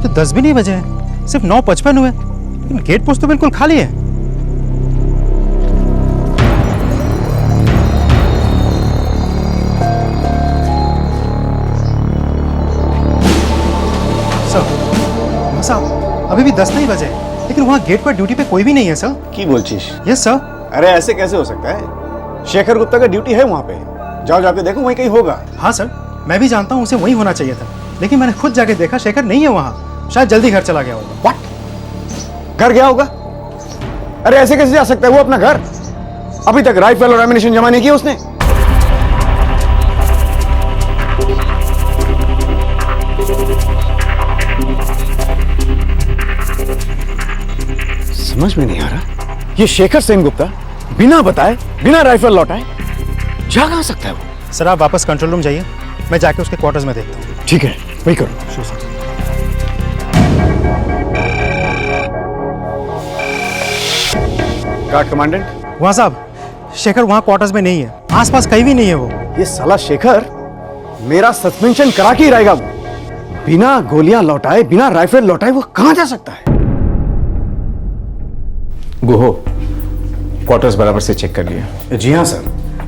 तो 10 भी नहीं बजे हैं, सिर्फ 9:55 हुए, लेकिन गेट पोस्ट तो बिल्कुल खाली है। सर, साहब अभी भी 10 नहीं बजे, लेकिन वहाँ गेट पर ड्यूटी पे कोई भी नहीं है सर। की बोलचीश? Yes sir. अरे ऐसे कैसे हो सकता है? शेखर गुप्ता का ड्यूटी है वहाँ पे, जाओ जाके देखो वहीं कहीं होगा। हाँ सर, मैं भी जानता हूँ उसे वहीं होना चाहिए था, लेकिन मैंने खुद जाके देखा शेखर नहीं है वहाँ, शायद जल्दी घर चला गया होगा। व्हाट? घर गया होगा? अरे ऐसे कैसे जा सकता है वो अपना घर? अभी तक राइफल और एमिनेशन जमा नहीं किया उसने। समझ में नहीं आ रहा, ये शेखर सेनगुप्ता बिना बताए, बिना राइफल लौटाए जा कहां सकता है वो? सर आप वापस कंट्रोल रूम जाइए, मैं जाके उसके क्वार्टर्स में देखता हूँ। ठीक है, वही करो। Show sir. Guard commandant. वहाँ साहब, शेखर वहाँ क्वार्टर्स में नहीं है, आसपास कहीं भी नहीं है वो। ये साला शेखर मेरा सस्पेंशन करा के ही रहेगा। वो बिना गोलियां लौटाए, बिना राइफल लौटाए वो कहां जा सकता है? गुहो, क्वार्टर्स बराबर से चेक कर लिया? जी हाँ सर,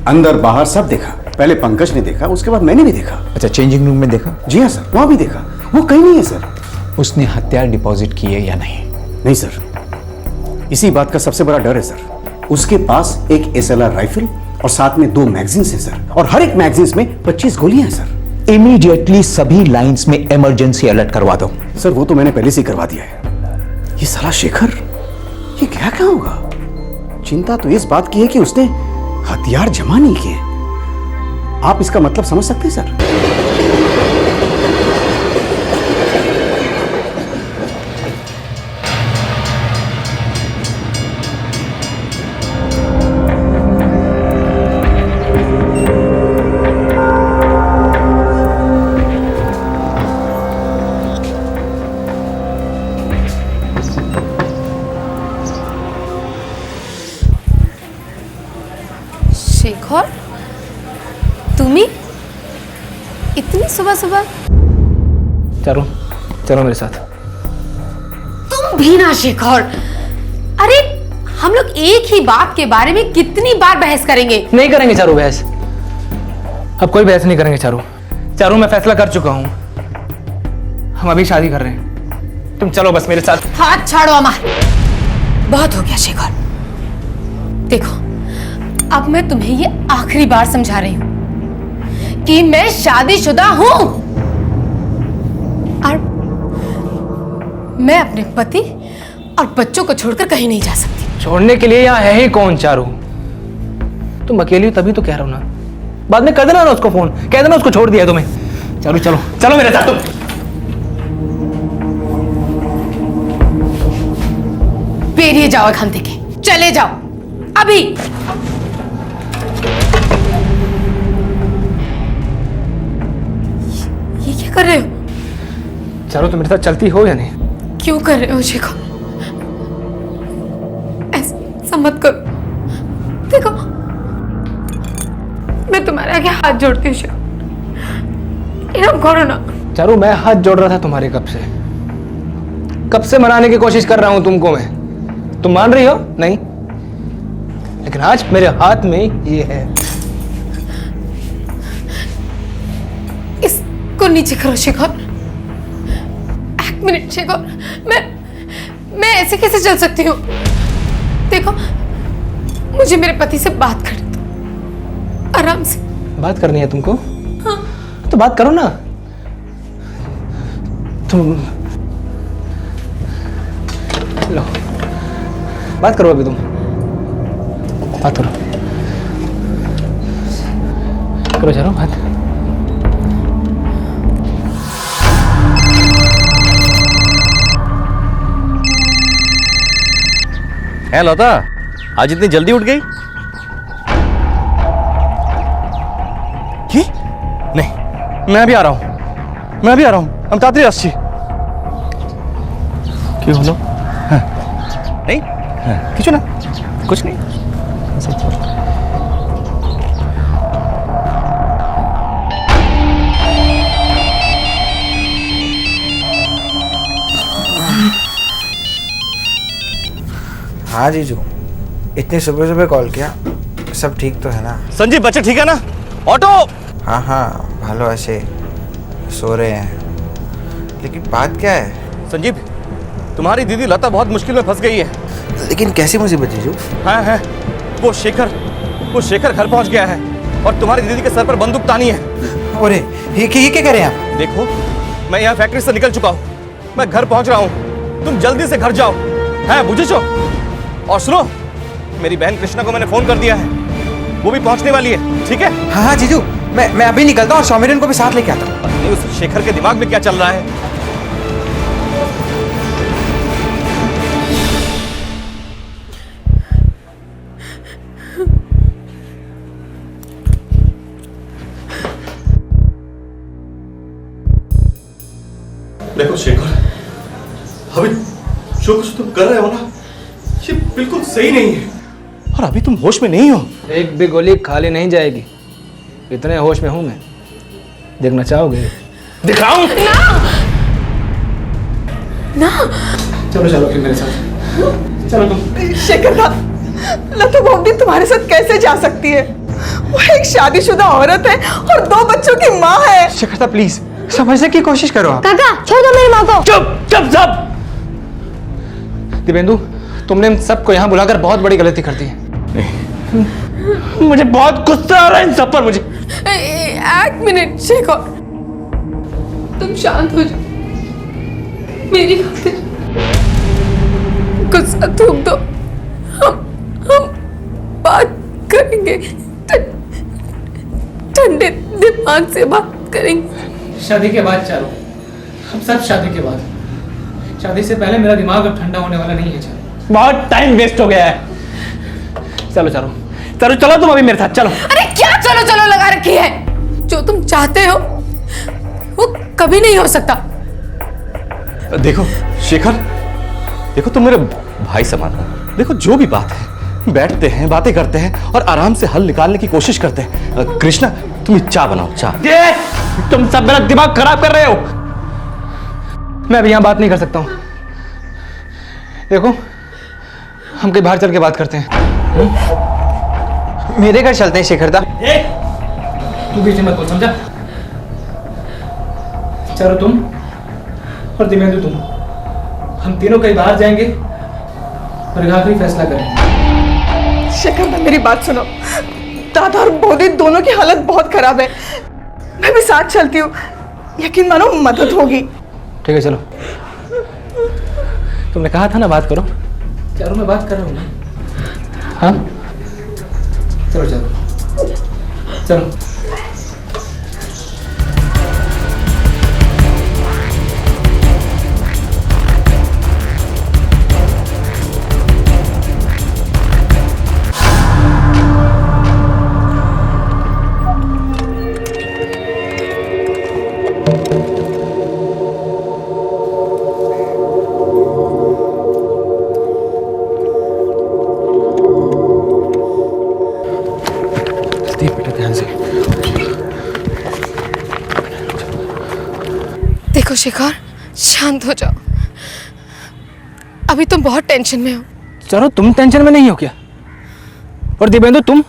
अंदर बाहर सब देखा। पहले पंकज ने देखा, उसके बाद मैंने भी देखा। अच्छा, चेंजिंग रूम में देखा? जी हाँ सर, वहां भी देखा, वो कहीं नहीं है सर। उसने हथियार डिपॉजिट किए या नहीं? नहीं सर, इसी बात का सबसे बड़ा डर है सर। उसके पास एक SLR राइफल और साथ में 2 मैगजीन्स हैं सर, और हर एक मैगजीन्स में 25 गोलियां हैं सर। इमीडिएटली सभी लाइंस में इमरजेंसी अलर्ट करवा दो। सर वो तो मैंने पहले से ही करवा दिया है। ये साला शेखर, ये क्या होगा? चिंता तो इस बात की है कि उसने हथियार जमा नहीं किए। आप इसका मतलब समझ सकते हैं सर? शेखर, तुम्ही इतनी सुबह सुबह? चलो चलो मेरे साथ। तुम भी ना शेखर, अरे हम लोग एक ही बात के बारे में कितनी बार बहस करेंगे? नहीं करेंगे चारू बहस, अब कोई बहस नहीं करेंगे चारू। चारू मैं फैसला कर चुका हूं, हम अभी शादी कर रहे हैं। तुम चलो बस मेरे साथ। हाथ छाड़ो अमर, बहुत हो गया शेखर। देखो अब मैं तुम्हें ये आखिरी बार समझा रही हूं कि मैं शादीशुदा हूं और मैं अपने पति और बच्चों को छोड़कर कहीं नहीं जा सकती। छोड़ने के लिए यहाँ है ही कौन चारू? तुम अकेली हो तभी तो कह रहा हूं ना, बाद में कर देना ना उसको फोन, कह देना उसको छोड़ दिया तुम्हें। चारू चलो चलो मेरे साथ। तुम बेरिए जाओ एखान থেকে, चले जाओ अभी। ये क्या कर रहे हो? चारू तुम मेरे साथ चलती हो या नहीं? क्यों कर रहे हो शेखर? ऐसा मत करो। देखो मैं तुम्हारे आगे हाथ जोड़ती हूँ शेखर, इनाम करो ना। चारू मैं हाथ जोड़ रहा था तुम्हारे कब से मनाने की कोशिश कर रहा हूं तुमको मैं। तुम मान रही हो? नहीं, लेकिन आज मेरे हाथ में ये है। इसको नीचे करो शेखर। एक मिनट शेखर, मैं ऐसे कैसे चल सकती हूँ? देखो मुझे मेरे पति से बात करनी दो, आराम से। बात करनी है तुमको? हाँ। तो बात करो ना तुम। लो बात करो, अभी तुम बात करो। करो चलो बात। है लता, आज इतनी जल्दी उठ गई? কি? नहीं, मैं भी आ रहा हूँ, मैं भी आ रहा हूँ। हम तातरी আসছি। কি হলো? नहीं কিছু না, कुछ नहीं। हाँ जीजू, इतनी सुबह सुबह कॉल किया, सब ठीक तो है ना? संजीव बच्चे ठीक है ना? ऑटो। हाँ हाँ भालो ऐसे सो रहे हैं, लेकिन बात क्या है? संजीव, तुम्हारी दीदी लता बहुत मुश्किल में फंस गई है। लेकिन कैसी मुसीबत जीजू? है वो शेखर घर पहुंच गया है और तुम्हारी दीदी के सर पर बंदूक तानी है। अरे ये क्या करें आप? देखो, मैं यहाँ फैक्ट्री से निकल चुका हूँ, मैं घर पहुंच रहा हूँ, तुम जल्दी से घर जाओ, है बुझे? और सुनो, मेरी बहन कृष्णा को मैंने फोन कर दिया है, वो भी पहुंचने वाली है, ठीक है? हाँ हाँ जीजू, मैं अभी निकलता हूँ और सौमिरन को भी साथ लेके आता हूँ। नहीं, उस शेखर के दिमाग में क्या चल रहा है? देखो शेखर, अभी जो कुछ तुम कर रहे हो ना, ये बिल्कुल सही नहीं है और अभी तुम होश में नहीं हो। एक भी गोली खाली नहीं जाएगी, इतने होश में हूं मैं। देखना चाहोगे? दिखाऊं? ना चलो चलो फिर मेरे साथ, चलो तुम। शेखर दा, लता बॉम्बी तुम्हारे साथ कैसे जा सकती है? वो एक शादीशुदा औरत है और 2 बच्चों की माँ है। शेखर दा प्लीज समझने की कोशिश करो आप। काका छोड़ दो मेरी माँ को। चुप सब। दिव्येंदु, तुमने इन सबको यहाँ बुलाकर बहुत बड़ी गलती कर दी है। मुझे बहुत गुस्सा आ रहा है इन सब पर। मुझे एक मिनट शेखर, तुम शांत हो जाओ, मेरी खातिर गुस्सा थूक दो, हम बात करेंगे, ठंडे दिमाग से बात करेंगे। शादी के बाद चारों, हम सब शादी के बाद। शादी से पहले मेरा दिमाग अब ठंडा होने वाला नहीं है चारों। बहुत टाइम वेस्ट हो गया है। चलो चारों, चलो तुम अभी मेरे साथ चलो। अरे क्या चलो चलो लगा रखी है? जो तुम चाहते हो वो कभी नहीं हो सकता। देखो शेखर, देखो तुम मेरे भाई समान हो। देखो जो भी बात है, बैठते हैं, बातें करते हैं और आराम से हल निकालने की कोशिश करते हैं। कृष्णा, तुम चाय बनाओ, चाय। तुम सब मेरा दिमाग खराब कर रहे हो। मैं अभी यहाँ बात नहीं कर सकता हूँ। देखो, हम कहीं बाहर चल के बात करते हैं। मेरे घर चलते हैं शेखर दा। तू बीच में मत बोल, समझा? चलो तुम और दिव्येंदु तुम, हम तीनों कहीं बाहर जाएंगे और एक आखिरी फैसला करेंगे। शेखर दा मेरी बात सुनो, दादा और बोधी दोनों की हालत बहुत खराब है। मैं भी साथ चलती हूँ, यकीन मानो मदद होगी। ठीक है चलो। तुमने कहा था ना बात करो। चलो मैं बात कर रहा हूँ ना। हाँ चलो चलो चलो। देखो शेखर, शांत हो जाओ, अभी तुम बहुत टेंशन में हो। चलो तुम टेंशन में नहीं हो क्या? और दिव्येंदु तुम?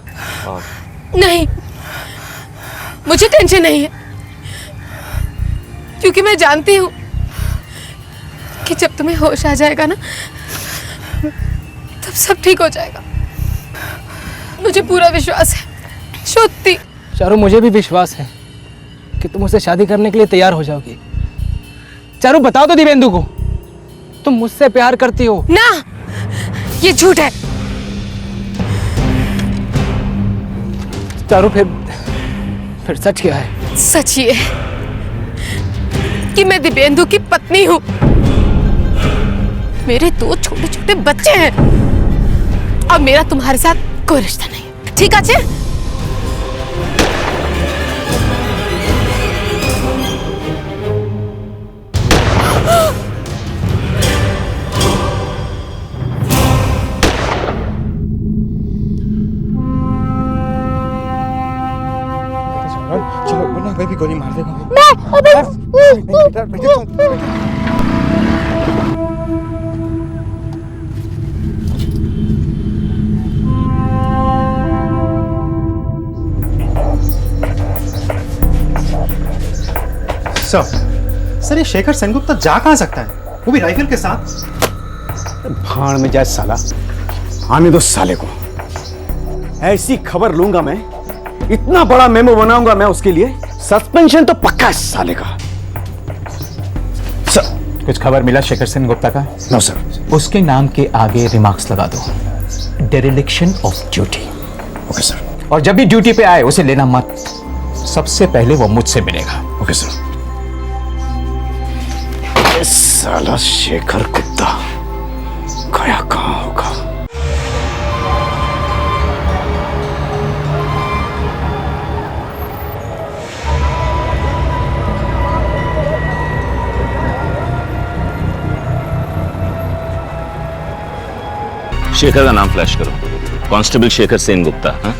नहीं, मुझे टेंशन नहीं है, क्योंकि मैं जानती हूँ कि जब तुम्हें होश आ जाएगा ना, तब सब ठीक हो जाएगा। मुझे पूरा विश्वास है, सच्ची। चारू, मुझे भी विश्वास है कि तुम मुझसे शादी करने के लिए तैयार हो जाओगी। चारू बताओ तो दिव्येंदु को, तुम मुझसे प्यार करती हो? ना, ये झूठ है। चारू फिर सच क्या है? सच ये है कि मैं दिव्येंदु की पत्नी हूँ। मेरे 2 छोटे छोटे बच्चे हैं और मेरा तुम्हारे साथ कोई रिश्ता नहीं है, ठीक है? चलो वरना कोई भी गोली मार देगा। सर ये शेखर सेनगुप्ता जा कहाँ सकता है, वो भी राइफल के साथ? भाड़ में जाए साला, आने दो साले को। ऐसी खबर लूंगा मैं, इतना बड़ा मेमो बनाऊंगा मैं उसके लिए, सस्पेंशन तो पक्का है साले का। सर कुछ खबर मिला शेखर सेनगुप्ता का? No sir. उसके नाम के आगे रिमार्क्स लगा दो, dereliction of duty. Okay sir. और जब भी ड्यूटी पे आए उसे लेना मत, सबसे पहले वो मुझसे मिलेगा। Okay sir. ये साला शेखर कुत्ता गया कहां होगा? शेखर का नाम फ्लैश करो। कांस्टेबल शेखर सेनगुप्ता। हाँ?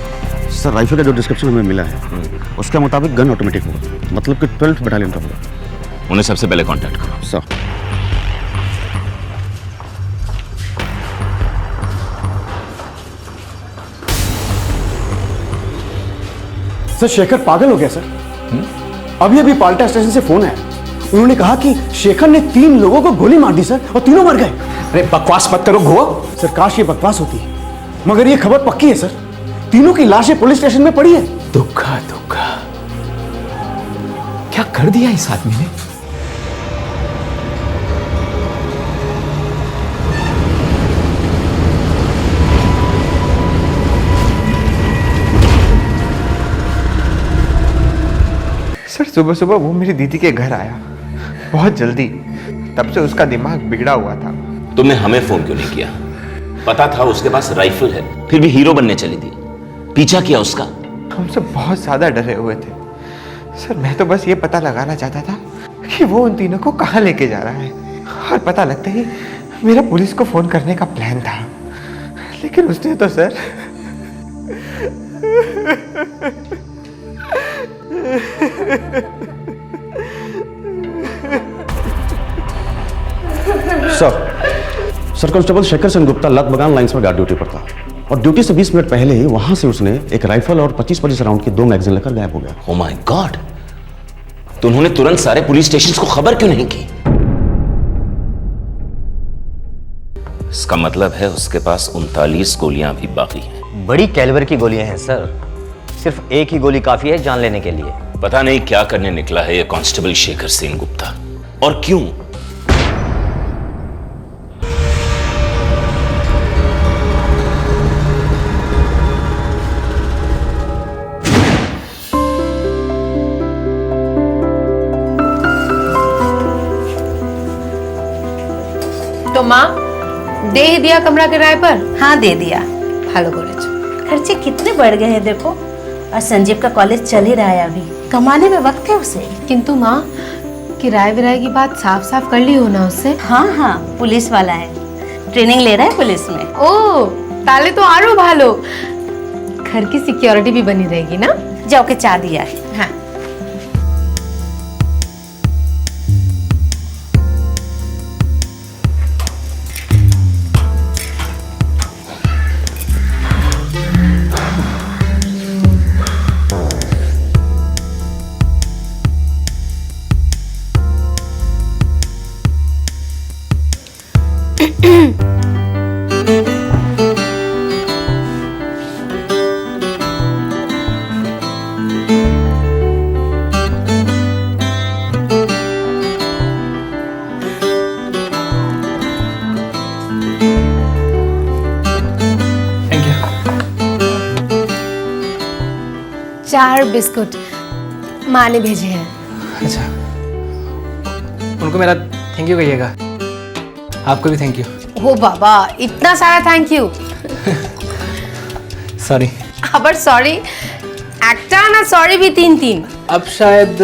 सर राइफल का जो डिस्क्रिप्शन हमें मिला है उसके मुताबिक गन ऑटोमेटिक होगा, मतलब कि 12th बटालियन का होगा। उन्हें सबसे पहले कांटेक्ट करो। सर। सर शेखर पागल हो गया सर। अभी अभी पाल्टा स्टेशन से फोन आया, उन्होंने कहा कि शेखर ने 3 लोगों को गोली मार दी सर, और तीनों मर गए। अरे बकवास मत करो घुआ। सर काश ये बकवास होती, मगर ये खबर पक्की है सर। तीनों की लाशें पुलिस स्टेशन में पड़ी है। दुखा दुखा, क्या कर दिया इस आदमी ने? सर सुबह सुबह वो मेरी दीदी के घर आया बहुत जल्दी, तब से उसका दिमाग बिगड़ा हुआ था। तुमने हमें फोन क्यों नहीं किया? पता था उसके पास राइफल है, फिर भी हीरो बनने चली थी। पीछा किया उसका? हम सब बहुत ज्यादा डरे हुए थे सर। मैं तो बस ये पता लगाना चाहता था कि वो उन तीनों को कहाँ लेके जा रहा है, और पता लगते ही मेरा पुलिस को फोन करने का प्लान था, लेकिन उसने तो sir sir constable Shekhar Sengupta Latbagan lines में गार्ड ड्यूटी पर था, और ड्यूटी से 20 मिनट पहले ही वहां से उसने एक राइफल और 25 राउंड की 2 मैगजीन लेकर गायब हो गया। Oh my God! तो उन्होंने तुरंत सारे पुलिस स्टेशंस को खबर क्यों नहीं की? इसका मतलब है उसके पास 39 गोलियां भी बाकी हैं। बड़ी कैलिबर की गोलियां हैं सर, सिर्फ एक ही गोली काफी है जान लेने के लिए। पता नहीं क्या करने निकला है ये कांस्टेबल शेखर सेनगुप्ता, और क्यों? तो माँ दे ही दिया कमरा किराए पर? हाँ दे दिया। ভালো করেছো। खर्चे कितने बढ़ गए हैं देखो, और संजीव का कॉलेज चल ही रहा है, अभी कमाने में वक्त है उसे। किंतु माँ किराए विराए की बात साफ साफ कर ली हो ना उससे? हाँ हाँ पुलिस वाला है, ट्रेनिंग ले रहा है पुलिस में। ও তাহলে তো আরো ভালো, घर की सिक्योरिटी भी बनी रहेगी ना। जाओ के चाय दिया है। हाँ थैंक यू। 4 बिस्कुट माँ ने भेजे हैं। अच्छा, उनको मेरा थैंक यू कहिएगा। आपको भी थैंक यू। ओ बाबा इतना सारा थैंक यू। सॉरी। আবার সরি একটা না, সরি भी 3-3। अब शायद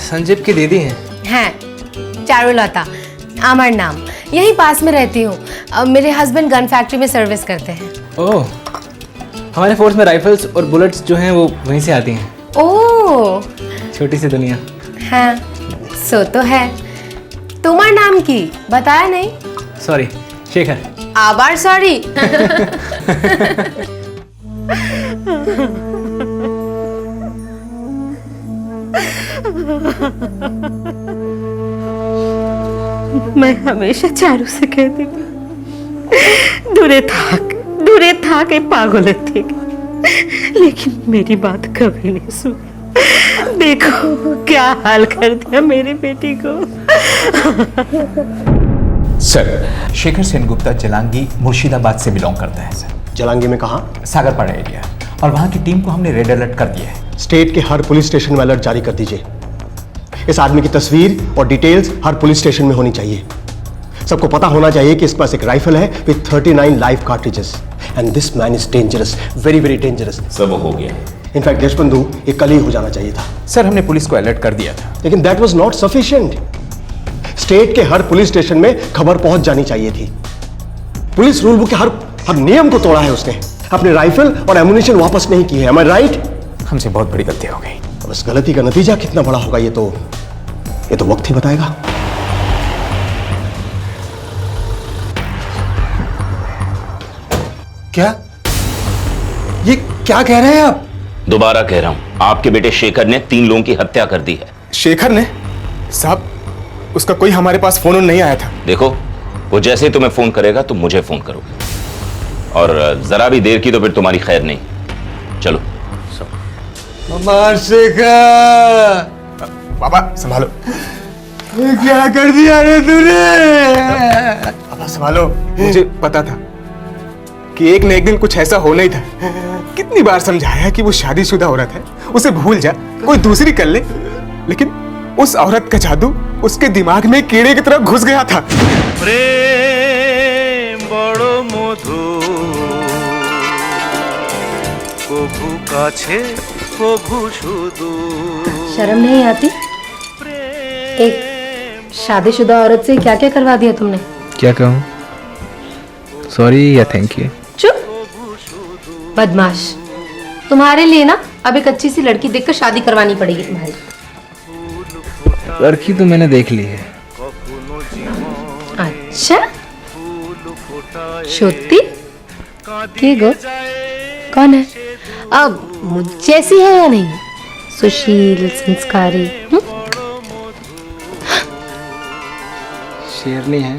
संजीव की दीदी हैं। हैं चारुलता আমার नाम, यहीं पास में रहती हूँ। मेरे हस्बैंड गन फैक्ट्री में सर्विस करते हैं। ओह, हमारे फोर्स में राइफल्स और बुलेट्स जो हैं वो वहीं से आती हैं। ओह छोटी सी दुनिया। हाँ सो तो है। तुम्हार नाम की बताया नहीं? सॉरी शेखर। আবার সরি। मैं हमेशा चारू से कहती थी दूरे था के पागल थे, लेकिन मेरी बात कभी नहीं सुनी। देखो क्या हाल कर दिया मेरी बेटी को। सर, शेखर सेनगुप्ता जलांगी मुर्शिदाबाद से बिलोंग करता है सर। जलांगी में कहाँ? सागरपाड़ा एरिया, और वहाँ की टीम को हमने रेड अलर्ट कर दिया है। स्टेट के हर पुलिस स्टेशन में अलर्ट जारी कर दीजिए। इस आदमी की तस्वीर और डिटेल्स हर पुलिस स्टेशन में होनी चाहिए। सबको पता होना चाहिए कि इसके पास एक राइफल है with 39 live cartridges and this man is dangerous, very very dangerous. सब हो गया। इनफैक्ट देशबंधु ये कल ही हो जाना चाहिए था। सर, हमने पुलिस को अलर्ट कर दिया था, लेकिन that was not sufficient. State के हर पुलिस स्टेशन में खबर पहुंच जानी चाहिए थी। पुलिस रूल बुक के हर नियम को तोड़ा है उसने। अपने राइफल और एमुनिशन वापस नहीं की है। Am I right? हमसे बहुत बड़ी गलती हो गई। अब इस गलती का नतीजा कितना बड़ा होगा ये तो वक्त ही बताएगा। क्या? ये क्या कह रहे हैं आप? दोबारा कह रहा हूं, आपके बेटे शेखर ने 3 लोगों की हत्या कर दी है। शेखर ने? साहब, उसका कोई हमारे पास फोन नहीं आया था। देखो, वो जैसे ही तुम्हें फोन करेगा तुम मुझे फोन करो, और जरा भी देर की तो फिर तुम्हारी खैर नहीं। चलो। शेखर, बाबा संभालो। क्या कर दिया रे तूने? बाबा संभालो। मुझे पता था कि एक न एक दिन कुछ ऐसा होना ही था। कितनी बार समझाया कि वो शादीशुदा औरत है, उसे भूल जा, कोई दूसरी कर ले, लेकिन उस औरत का जादू उसके दिमाग में कीड़े की तरह घुस गया था। प्रेम बड़ो मधु, कभू काछे कभू सुदूर। शर्म नहीं आती? एक शादीशुदा औरत से क्या क्या करवा दिया तुमने? क्या कहूँ? सॉरी या थैंक यू। चुप, बदमाश। तुम्हारे लिए ना अब एक अच्छी सी लड़की देखकर शादी करवानी पड़ेगी तुम्हारी। लड़की तो मैंने देख ली है। अच्छा, सत्य? के गो? कौन है? अब मुझ जैसी है या नहीं? सुशील, संस्कारी? शेरनी है,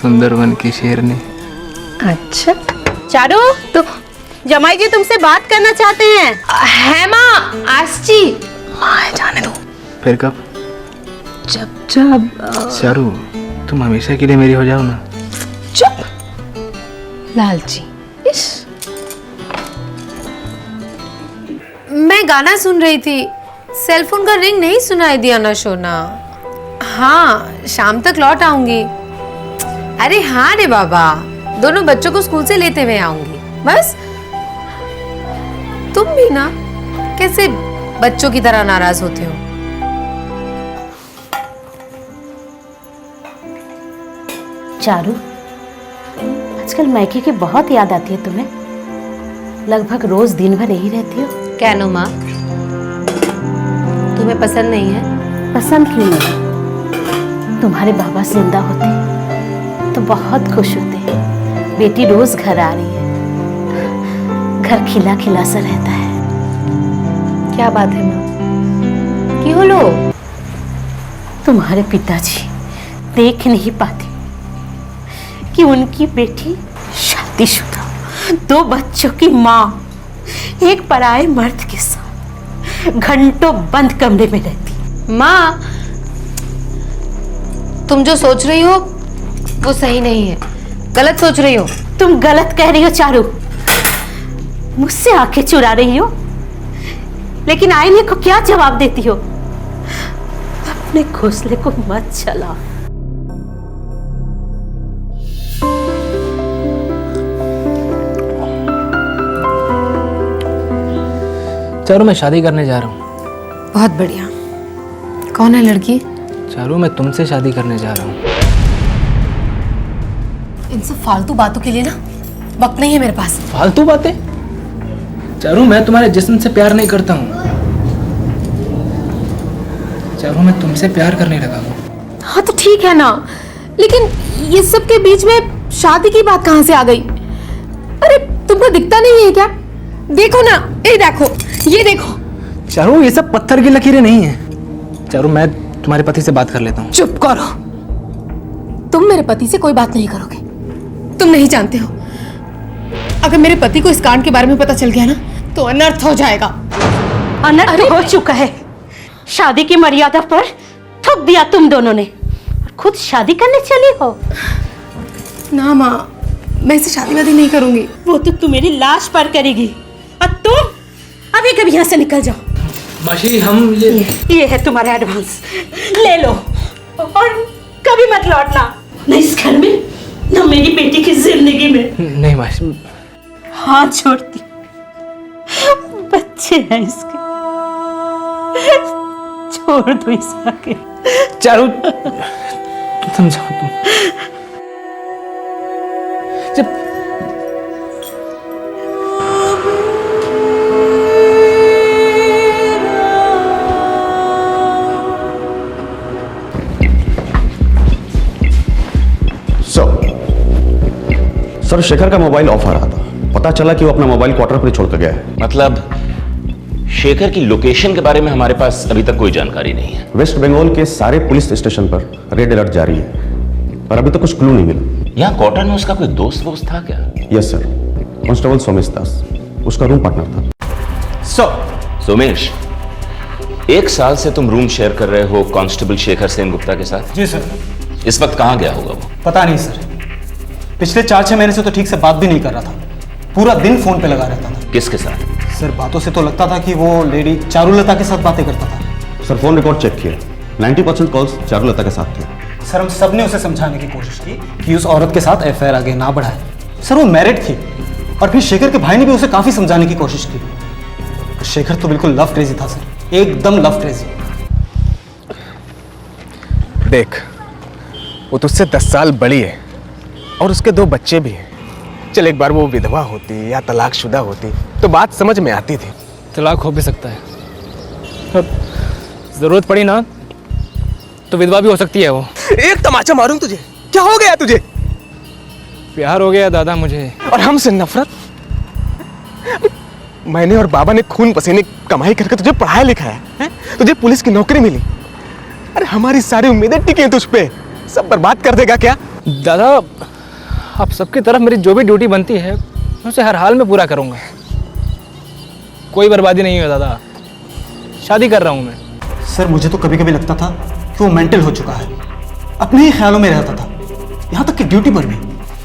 सुंदरवन की शेरनी। अच्छा, चारू, तो जमाई जी तुमसे बात करना चाहते हैं। है माँ, आस्ची। माँ है, जाने दो। फिर कब? जब चारू, तुम हमेशा के लिए मेरी हो जाओ ना। चुप, लालची। इस मैं गाना सुन रही थी, सेलफोन का रिंग नहीं सुनाई दिया ना सोना। हाँ, शाम तक लौट आऊंगी। अरे हाँ रे बाबा, दोनों बच्चों को स्कूल से लेते हुए आऊंगी बस। तुम भी ना कैसे बच्चों की तरह नाराज होते हो। चारू, आजकल मायके की बहुत याद आती है तुम्हें। लगभग रोज दिन भर यही रहती हो। कहनो माँ, तुम्हें पसंद नहीं है? पसंद क्यों नहीं? तुम्हारे बाबा जिंदा होते तो बहुत खुश होते। बेटी रोज घर आ रही है, घर खिला खिला सा रहता है। क्या बात है माँ, क्यों लो? तुम्हारे पिताजी देख नहीं पाते कि उनकी बेटी शादीशुदा 2 बच्चों की माँ एक पराये मर्द के साथ घंटों बंद कमरे में रहती। माँ, तुम जो सोच रही हो वो सही नहीं है, गलत सोच रही हो। तुम गलत कह रही हो चारू। मुझसे आंखें चुरा रही हो, लेकिन आईने को क्या जवाब देती हो? अपने घोंसले को मत चलाओ। चारू, मैं शादी करने जा रहा हूँ। बहुत बढ़िया। कौन है लड़की? चारू, मैं तुमसे शादी करने जा रहा हूँ। इन सब फालतू बातों के लिए ना वक्त नहीं है मेरे पास। फालतू बातें? चारू, मैं तुम्हारे जिस्म से प्यार नहीं करता हूँ। चारू, मैं तुमसे प्यार करने लगा हूँ। हाँ तो ठीक है ना, लेकिन ये सब के बीच में शादी की बात कहाँ से आ गई? अरे तुमको दिखता नहीं है क्या? देखो ना, ये देखो, चारू ये सब पत्थर की लकीरें नहीं है। चारू मैं तुम्हारे पति से बात कर लेता हूँ। चुप करो, तुम मेरे पति से कोई बात नहीं करोगे। तुम नहीं जानते हो, अगर मेरे पति को इस कांड के बारे में पता चल गया ना तो अनर्थ हो जाएगा। अनर्थ हो चुका है। शादी की मर्यादा पर थूक दिया तुम दोनों ने, खुद शादी करने चली हो। ना माँ, मैं इसे शादी वादी नहीं करूंगी। वो तो तू मेरी लाश पर करेगी, और तुम अभी कभी यहाँ से निकल जाओ। मासी हम ये है तुम्हारा एडवांस, ले लो और कभी मत लौटना, न इस घर में न मेरी बेटी की जिंदगी में। नहीं मासी। हाथ छोड़ती, बच्चे हैं इसके, छोड़ दो इसे आगे। चारू समझाओ तुम। जब सर शेखर का मोबाइल ऑफ आ रहा था, पता चला कि वो अपना मोबाइल क्वार्टर पर छोड़ कर गया है। मतलब शेखर की लोकेशन के बारे में हमारे पास अभी तक कोई जानकारी नहीं है। वेस्ट बंगाल के सारे पुलिस स्टेशन पर रेड अलर्ट जारी है, पर अभी तक कुछ क्लू नहीं मिला। यहाँ क्वार्टर में उसका कोई दोस्त वोस्त था क्या? यस सर, कांस्टेबल सोमेश दास उसका रूम पार्टनर था। सोमेश, 1 साल से तुम रूम शेयर कर रहे हो कांस्टेबल शेखर सेन गुप्ता के साथ? जी सर। इस वक्त कहाँ गया होगा वो? पता नहीं सर, पिछले 4-6 महीने से तो ठीक से बात भी नहीं कर रहा था, पूरा दिन फोन पे लगा रहता था। किसके साथ? सर बातों से तो लगता था कि वो लेडी चारुलता के साथ बातें करता था। सर फोन रिकॉर्ड चेक किया, 90% कॉल्स चारुलता के साथ थे। सर हम सब ने उसे समझाने की कोशिश की कि उस औरत के साथ एफआईआर आगे ना बढ़ाए। सर वो मैरिड थी, और फिर शेखर के भाई ने भी उसे काफी समझाने की कोशिश की। शेखर तो बिल्कुल लव क्रेजी था सर, एकदम लव क्रेजी। देख, वो तुझसे 10 साल बड़ी है और उसके 2 बच्चे भी हैं। चल एक बार वो विधवा होती या तलाकशुदा होती तो बात समझ में आती थी। तलाक हो भी सकता है, अब जरूरत पड़ी ना तो विधवा भी हो सकती है वो। एक तमाचा मारूं तुझे, क्या हो गया तुझे? प्यार हो गया दादा मुझे। और हमसे नफरत? मैंने और बाबा ने खून पसीने कमाई करके तुझे पढ़ाया लिखाया है, तुझे पुलिस की नौकरी मिली। अरे हमारी सारी उम्मीदें टिकी हैं तुझ पे, सब बर्बाद कर देगा क्या? दादा आप सबकी तरफ मेरी जो भी ड्यूटी बनती है मैं उसे हर हाल में पूरा करूंगा। कोई बर्बादी नहीं है दादा, शादी कर रहा हूं मैं। सर मुझे तो कभी कभी लगता था कि वो मेंटल हो चुका है, अपने ही ख्यालों में रहता था, यहाँ तक कि ड्यूटी पर भी।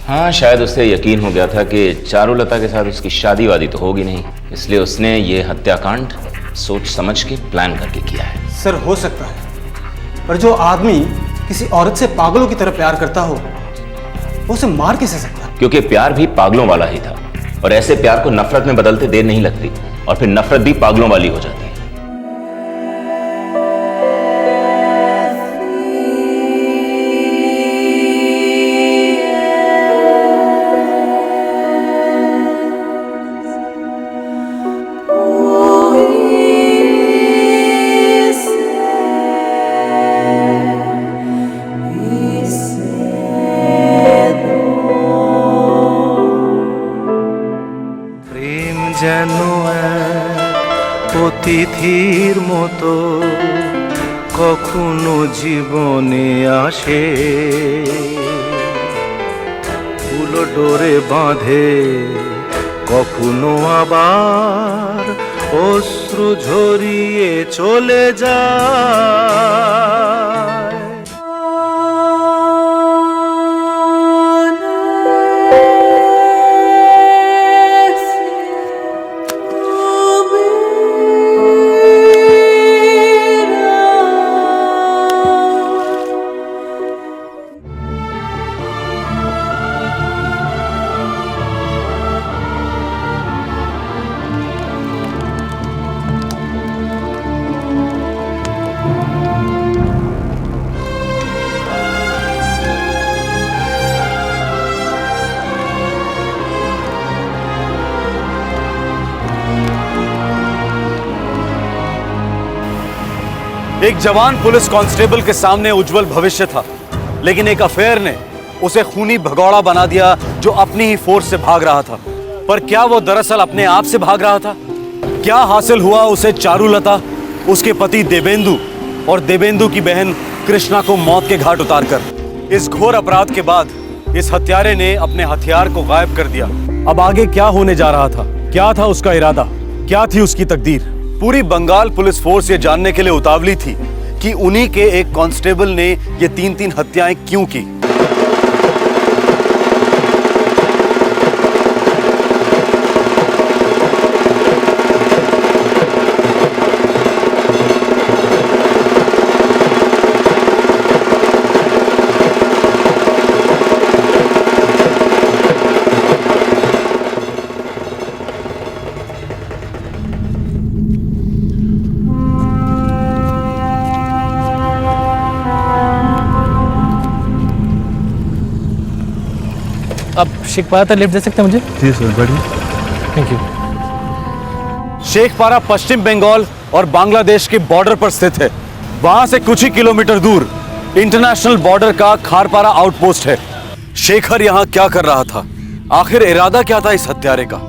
हाँ, शायद उसे यकीन हो गया था कि चारुलता के साथ उसकी शादी वादी तो होगी नहीं, इसलिए उसने ये हत्याकांड सोच समझ के प्लान करके किया है। सर हो सकता है, पर जो आदमी किसी औरत से पागलों की तरह प्यार करता हो वो उसे मार कैसे सकता है? क्योंकि प्यार भी पागलों वाला ही था, और ऐसे प्यार को नफरत में बदलते देर नहीं लगती, और फिर नफरत भी पागलों वाली हो जाती है। যেন এক অতিথির মতো কখনো জীবনে আসে, ফুলো ডোরে বাঁধে, কখনো আবার অশ্রু ঝরিয়ে চলে যায়। एक जवान पुलिस कांस्टेबल के सामने उज्जवल भविष्य था, लेकिन एक अफेयर ने उसे खूनी भगौड़ा बना दिया जो अपनी ही फोर्स से भाग रहा था। पर क्या वो दरअसल अपने आप से भाग रहा था? क्या हासिल हुआ उसे चारुलता, उसके पति देवेंदु और देवेंदु की बहन कृष्णा को मौत के घाट उतारकर? इस घोर अपराध के बाद इस हत्यारे ने अपने हथियार को गायब कर दिया। अब आगे क्या होने जा रहा था? क्या था उसका इरादा? क्या थी उसकी तकदीर? पूरी बंगाल पुलिस फोर्स ये जानने के लिए उतावली थी कि उन्हीं के एक कांस्टेबल ने ये 3-3 हत्याएं क्यों की। आप शेखपारा तक लिफ्ट दे सकते हैं मुझे? जी सर, बढ़िया, थैंक यू। शेखपारा पश्चिम बंगाल और बांग्लादेश के बॉर्डर पर स्थित है। वहां से कुछ ही किलोमीटर दूर इंटरनेशनल बॉर्डर का खारपारा आउटपोस्ट है। शेखर यहां क्या कर रहा था? आखिर इरादा क्या था इस हत्यारे का?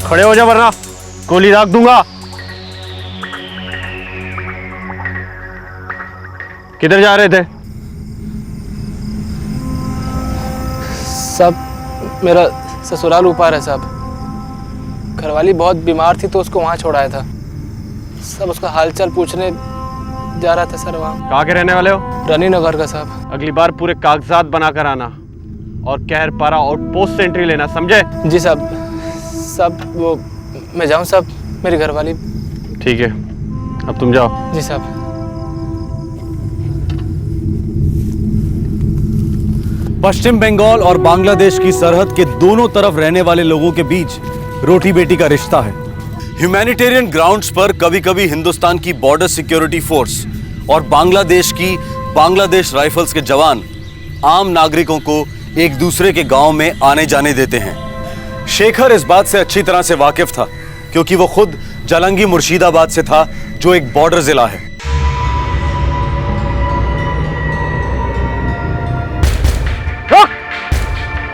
खड़े हो जा वरना गोली दाग दूंगा। किधर जा रहे थे? साहब मेरा ससुराल ऊपर है साहब। घरवाली बहुत बीमार थी तो उसको वहाँ छोड़ाया था। सब उसका हालचाल पूछने जा रहा था सर वहाँ। कहाँ के रहने वाले हो? रानी नगर का साहब। अगली बार पूरे कागजात बनाकर आना और कहरपारा आउटपोस्ट से एंट्री लेना, समझे? जी साहब। साहब वो मैं जाऊँ साहब, मेरी घरवाली। ठीक है, अब तुम जाओ। जी साहब। पश्चिम बंगाल और बांग्लादेश की सरहद के दोनों तरफ रहने वाले लोगों के बीच रोटी बेटी का रिश्ता है। ह्यूमैनिटेरियन ग्राउंड्स पर कभी कभी हिंदुस्तान की बॉर्डर सिक्योरिटी फोर्स और बांग्लादेश की बांग्लादेश राइफल्स के जवान आम नागरिकों को एक दूसरे के गांव में आने जाने देते हैं। शेखर इस बात से अच्छी तरह से वाकिफ था क्योंकि वो खुद जालंगी मुर्शिदाबाद से था, जो एक बॉर्डर जिला है।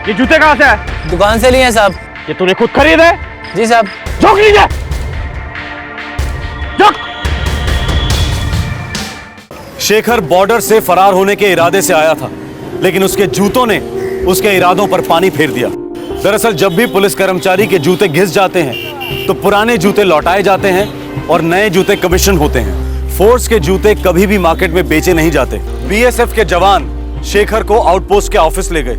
ये जूते कहाँ से है? दुकान से लिए हैं साहब। ये तूने खुद खरीदे? जी साहब। झोंक लीजिए। शेखर बॉर्डर से फरार होने के इरादे से आया था, लेकिन उसके जूतों ने उसके इरादों पर पानी फेर दिया। दरअसल जब भी पुलिस कर्मचारी के जूते घिस जाते हैं तो पुराने जूते लौटाए जाते हैं और नए जूते कमीशन होते हैं। फोर्स के जूते कभी भी मार्केट में बेचे नहीं जाते। बीएसएफ के जवान शेखर को आउटपोस्ट के ऑफिस ले गए।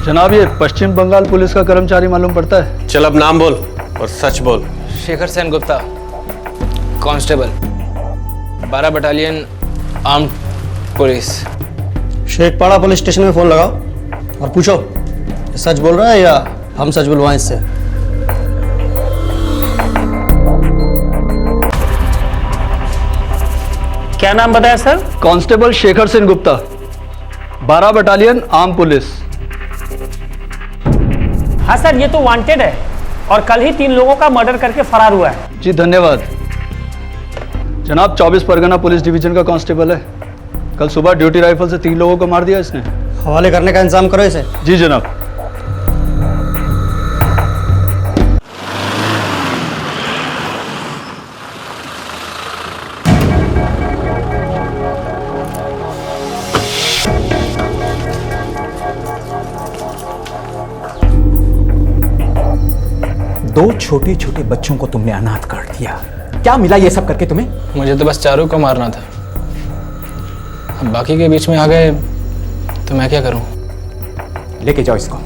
जनाब, ये पश्चिम बंगाल पुलिस का कर्मचारी मालूम पड़ता है? चल अब नाम बोल और सच बोल। Shekhar Sen Gupta, constable, 12 battalion armed police. Shekhpara police station में फोन लगाओ और पूछो ये सच बोल रहा है या हम सच बुलवाएं इससे। क्या नाम बताया sir? Constable Shekhar Sen Gupta, 12 battalion arm police. हाँ सर, ये तो वांटेड है। और कल ही 3 लोगों का मर्डर करके फरार हुआ है। जी धन्यवाद जनाब। 24 परगना पुलिस डिवीजन का कांस्टेबल है। कल सुबह ड्यूटी राइफल से 3 लोगों को मार दिया इसने। हवाले करने का इंतजाम करो इसे। जी जनाब। दो छोटे छोटे बच्चों को तुमने अनाथ कर दिया। क्या मिला ये सब करके तुम्हें? मुझे तो बस चारू को मारना था, अब बाकी के बीच में आ गए तो मैं क्या करूं? लेके जाओ इसको।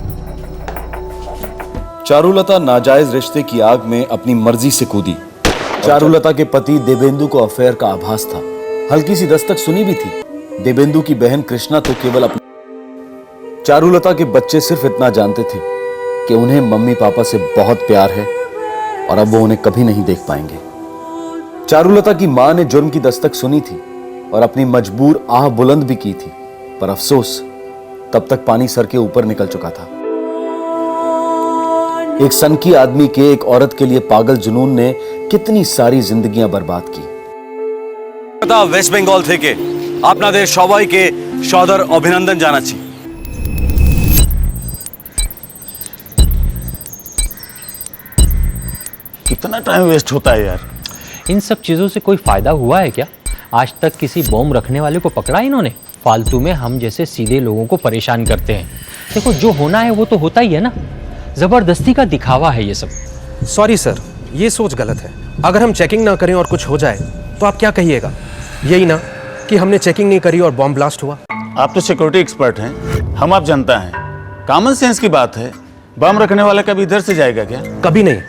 चारुलता नाजायज रिश्ते की आग में अपनी मर्जी से कूदी। चारुलता के पति देवेंदु को अफेयर का आभास था। हल्की सी दस्तक सुनी भी थी। देवेंदु की बहन कृष्णा तो केवल अपनी। चारुलता के बच्चे सिर्फ इतना जानते थे कि उन्हें मम्मी पापा से बहुत प्यार है और अब वो उन्हें कभी नहीं देख पाएंगे। चारुलता की मां ने जुर्म की दस्तक सुनी थी और अपनी मजबूर आह बुलंद भी की थी, पर अफसोस तब तक पानी सर के ऊपर निकल चुका था। एक सनकी आदमी के एक औरत के लिए पागल जुनून ने कितनी सारी जिंदगियां बर्बाद की। वेस्ट बंगाल থেকে আপনাদের সবাইকে সদর অভিনন্দন জানাচ্ছি। कितना टाइम वेस्ट होता है यार। इन सब चीजों से कोई फायदा हुआ है क्या? आज तक किसी बॉम्ब रखने वाले को पकड़ा इन्होंने? फालतू में हम जैसे सीधे लोगों को परेशान करते हैं। देखो जो होना है वो तो होता ही है ना, जबरदस्ती का दिखावा है ये सब। सॉरी सर, ये सोच गलत है। अगर हम चेकिंग ना करें और कुछ हो जाए तो आप क्या कहिएगा? यही ना कि हमने चेकिंग नहीं करी और बॉम्ब ब्लास्ट हुआ। आप तो सिक्योरिटी एक्सपर्ट हैं, हम आप जनता हैं। कॉमन सेंस की बात है, बम रखने वाला कभी इधर से जाएगा क्या? कभी नहीं,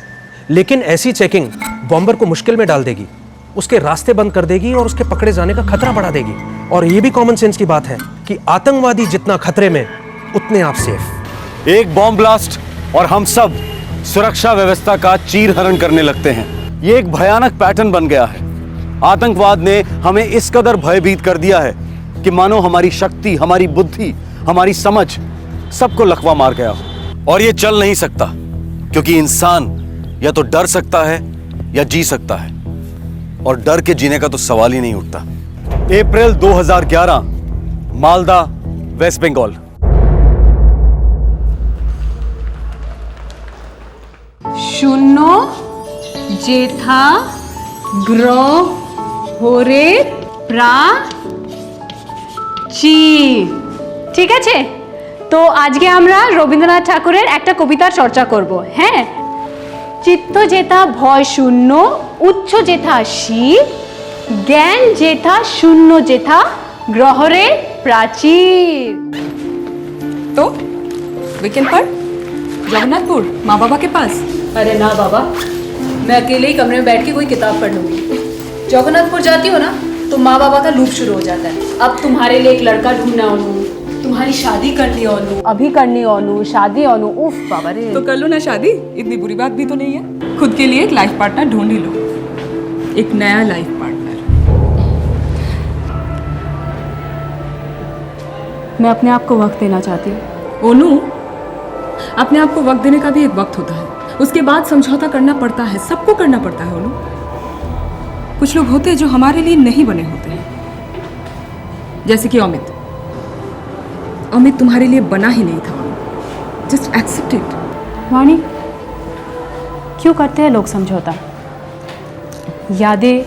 लेकिन ऐसी चेकिंग बॉम्बर को मुश्किल में डाल देगी, उसके रास्ते बंद कर देगी और उसके पकड़े जाने का खतरा बढ़ा देगी। और ये भी कॉमन सेंस की बात है कि आतंकवादी जितना खतरे में उतने आप सेफ। एक बॉम्ब ब्लास्ट और हम सब सुरक्षा व्यवस्था का चीरहरण करने लगते हैं। ये एक भयानक पैटर्न बन गया है। आतंकवाद ने हमें इस कदर भयभीत कर दिया है कि मानो हमारी शक्ति, हमारी बुद्धि, हमारी समझ सबको लकवा मार गया हो। और ये चल नहीं सकता, क्योंकि इंसान या तो डर सकता है या जी सकता है, और डर के जीने का तो सवाल ही नहीं उठता। अप्रैल 2011, मालदा, वेस्ट बंगाल। शून्य जेठा ग्रह होरे प्रा ची। ঠিক আছে, তো আজকে আমরা রবীন্দ্রনাথ ঠাকুরের একটা কবিতার চর্চা করব। হ্যাঁ, চিত্ত যেথা ভয় শূন্য, উচ্চ যেথা শির, জ্ঞান যেথা শূন্য যেথা গ্রহরে প্রাচীর। तो वीकेंड पर जगन्नाथपुर माँ बाबा के पास? अरे ना बाबा, मैं अकेले ही कमरे में बैठ के कोई किताब पढ़ लूंगी। जगन्नाथपुर जाती हो ना तो माँ बाबा का लूप शुरू हो जाता है। अब तुम्हारे लिए एक लड़का ढूंढना ओनू, तुम्हारी शादी करनी ओनू, अभी करनी ओनू, शादी ओनू, उफ बाबा रे। तो कर लो ना शादी, इतनी बुरी बात भी तो नहीं है। खुद के लिए एक लाइफ पार्टनर ढूंढ ही लो, एक नया लाइफ पार्टनर। मैं अपने आप को वक्त देना चाहती हूँ। ओनू, अपने आप को वक्त देने का भी एक वक्त होता है, उसके बाद समझौता करना पड़ता है, सबको करना पड़ता है। ओनू, कुछ लोग होते हैं जो हमारे लिए नहीं बने होते हैं, जैसे कि अमित। अमित तुम्हारे लिए बना ही नहीं था। Just accept it. वाणी, क्यों करते हैं लोग समझौता? यादें,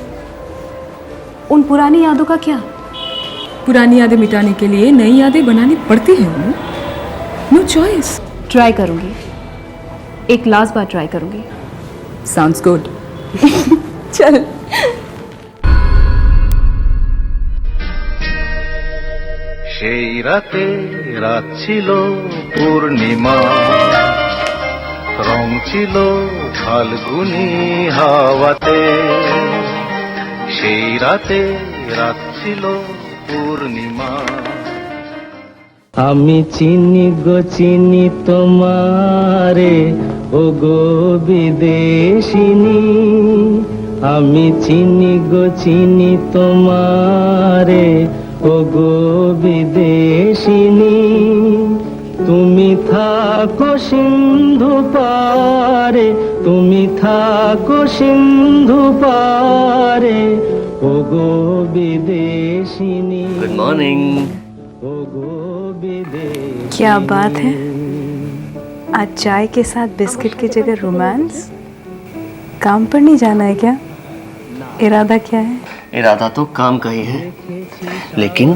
उन पुरानी यादों का क्या? पुरानी यादें मिटाने के लिए नई यादें बनानी पड़ती हैं। No choice. ट्राई करूंगी, एक लास्ट बार ट्राई करूंगी। Sounds good. चल। সেই রাতে রাত ছিল পূর্ণিমা, রং ছিল ফাল্গুনি হাওয়াতে। সেই রাতে রাত ছিল পূর্ণিমা। আমি চিনি গো চিনি তোমারে, ও গো বিদেশিনী। আমি চিনি গো চিনি তোমারে, ও গো বিদেশিনী। তুমি থাকো সিন্ধু পারে, তুমি থাকো সিন্ধু পারে, ও গো বিদেশিনী। Good morning. क्या बात है, आज चाय के साथ बिस्किट की जगह रोमांस। काम पर नहीं जाना है क्या? इरादा क्या है? इरादा तो काम का ही है, लेकिन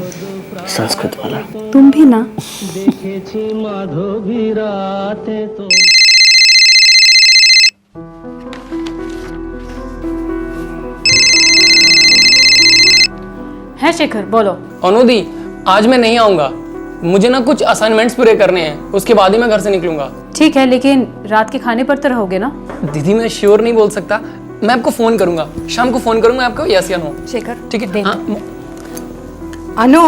संस्कृत वाला। तुम भी ना। দেখেছি মাধবী রাতে তো। है शेखर, बोलो। अनुदी, आज मैं नहीं आऊंगा, मुझे ना कुछ असाइनमेंट्स पूरे करने हैं, उसके बाद ही मैं घर से निकलूंगा। ठीक है, लेकिन रात के खाने पर तो रहोगे ना? दीदी मैं श्योर नहीं बोल सकता, मैं आपको फोन करूंगा, शाम को फोन करूंगा आपको, यस या नो। शेखर ठीक है। हाँ, अनु,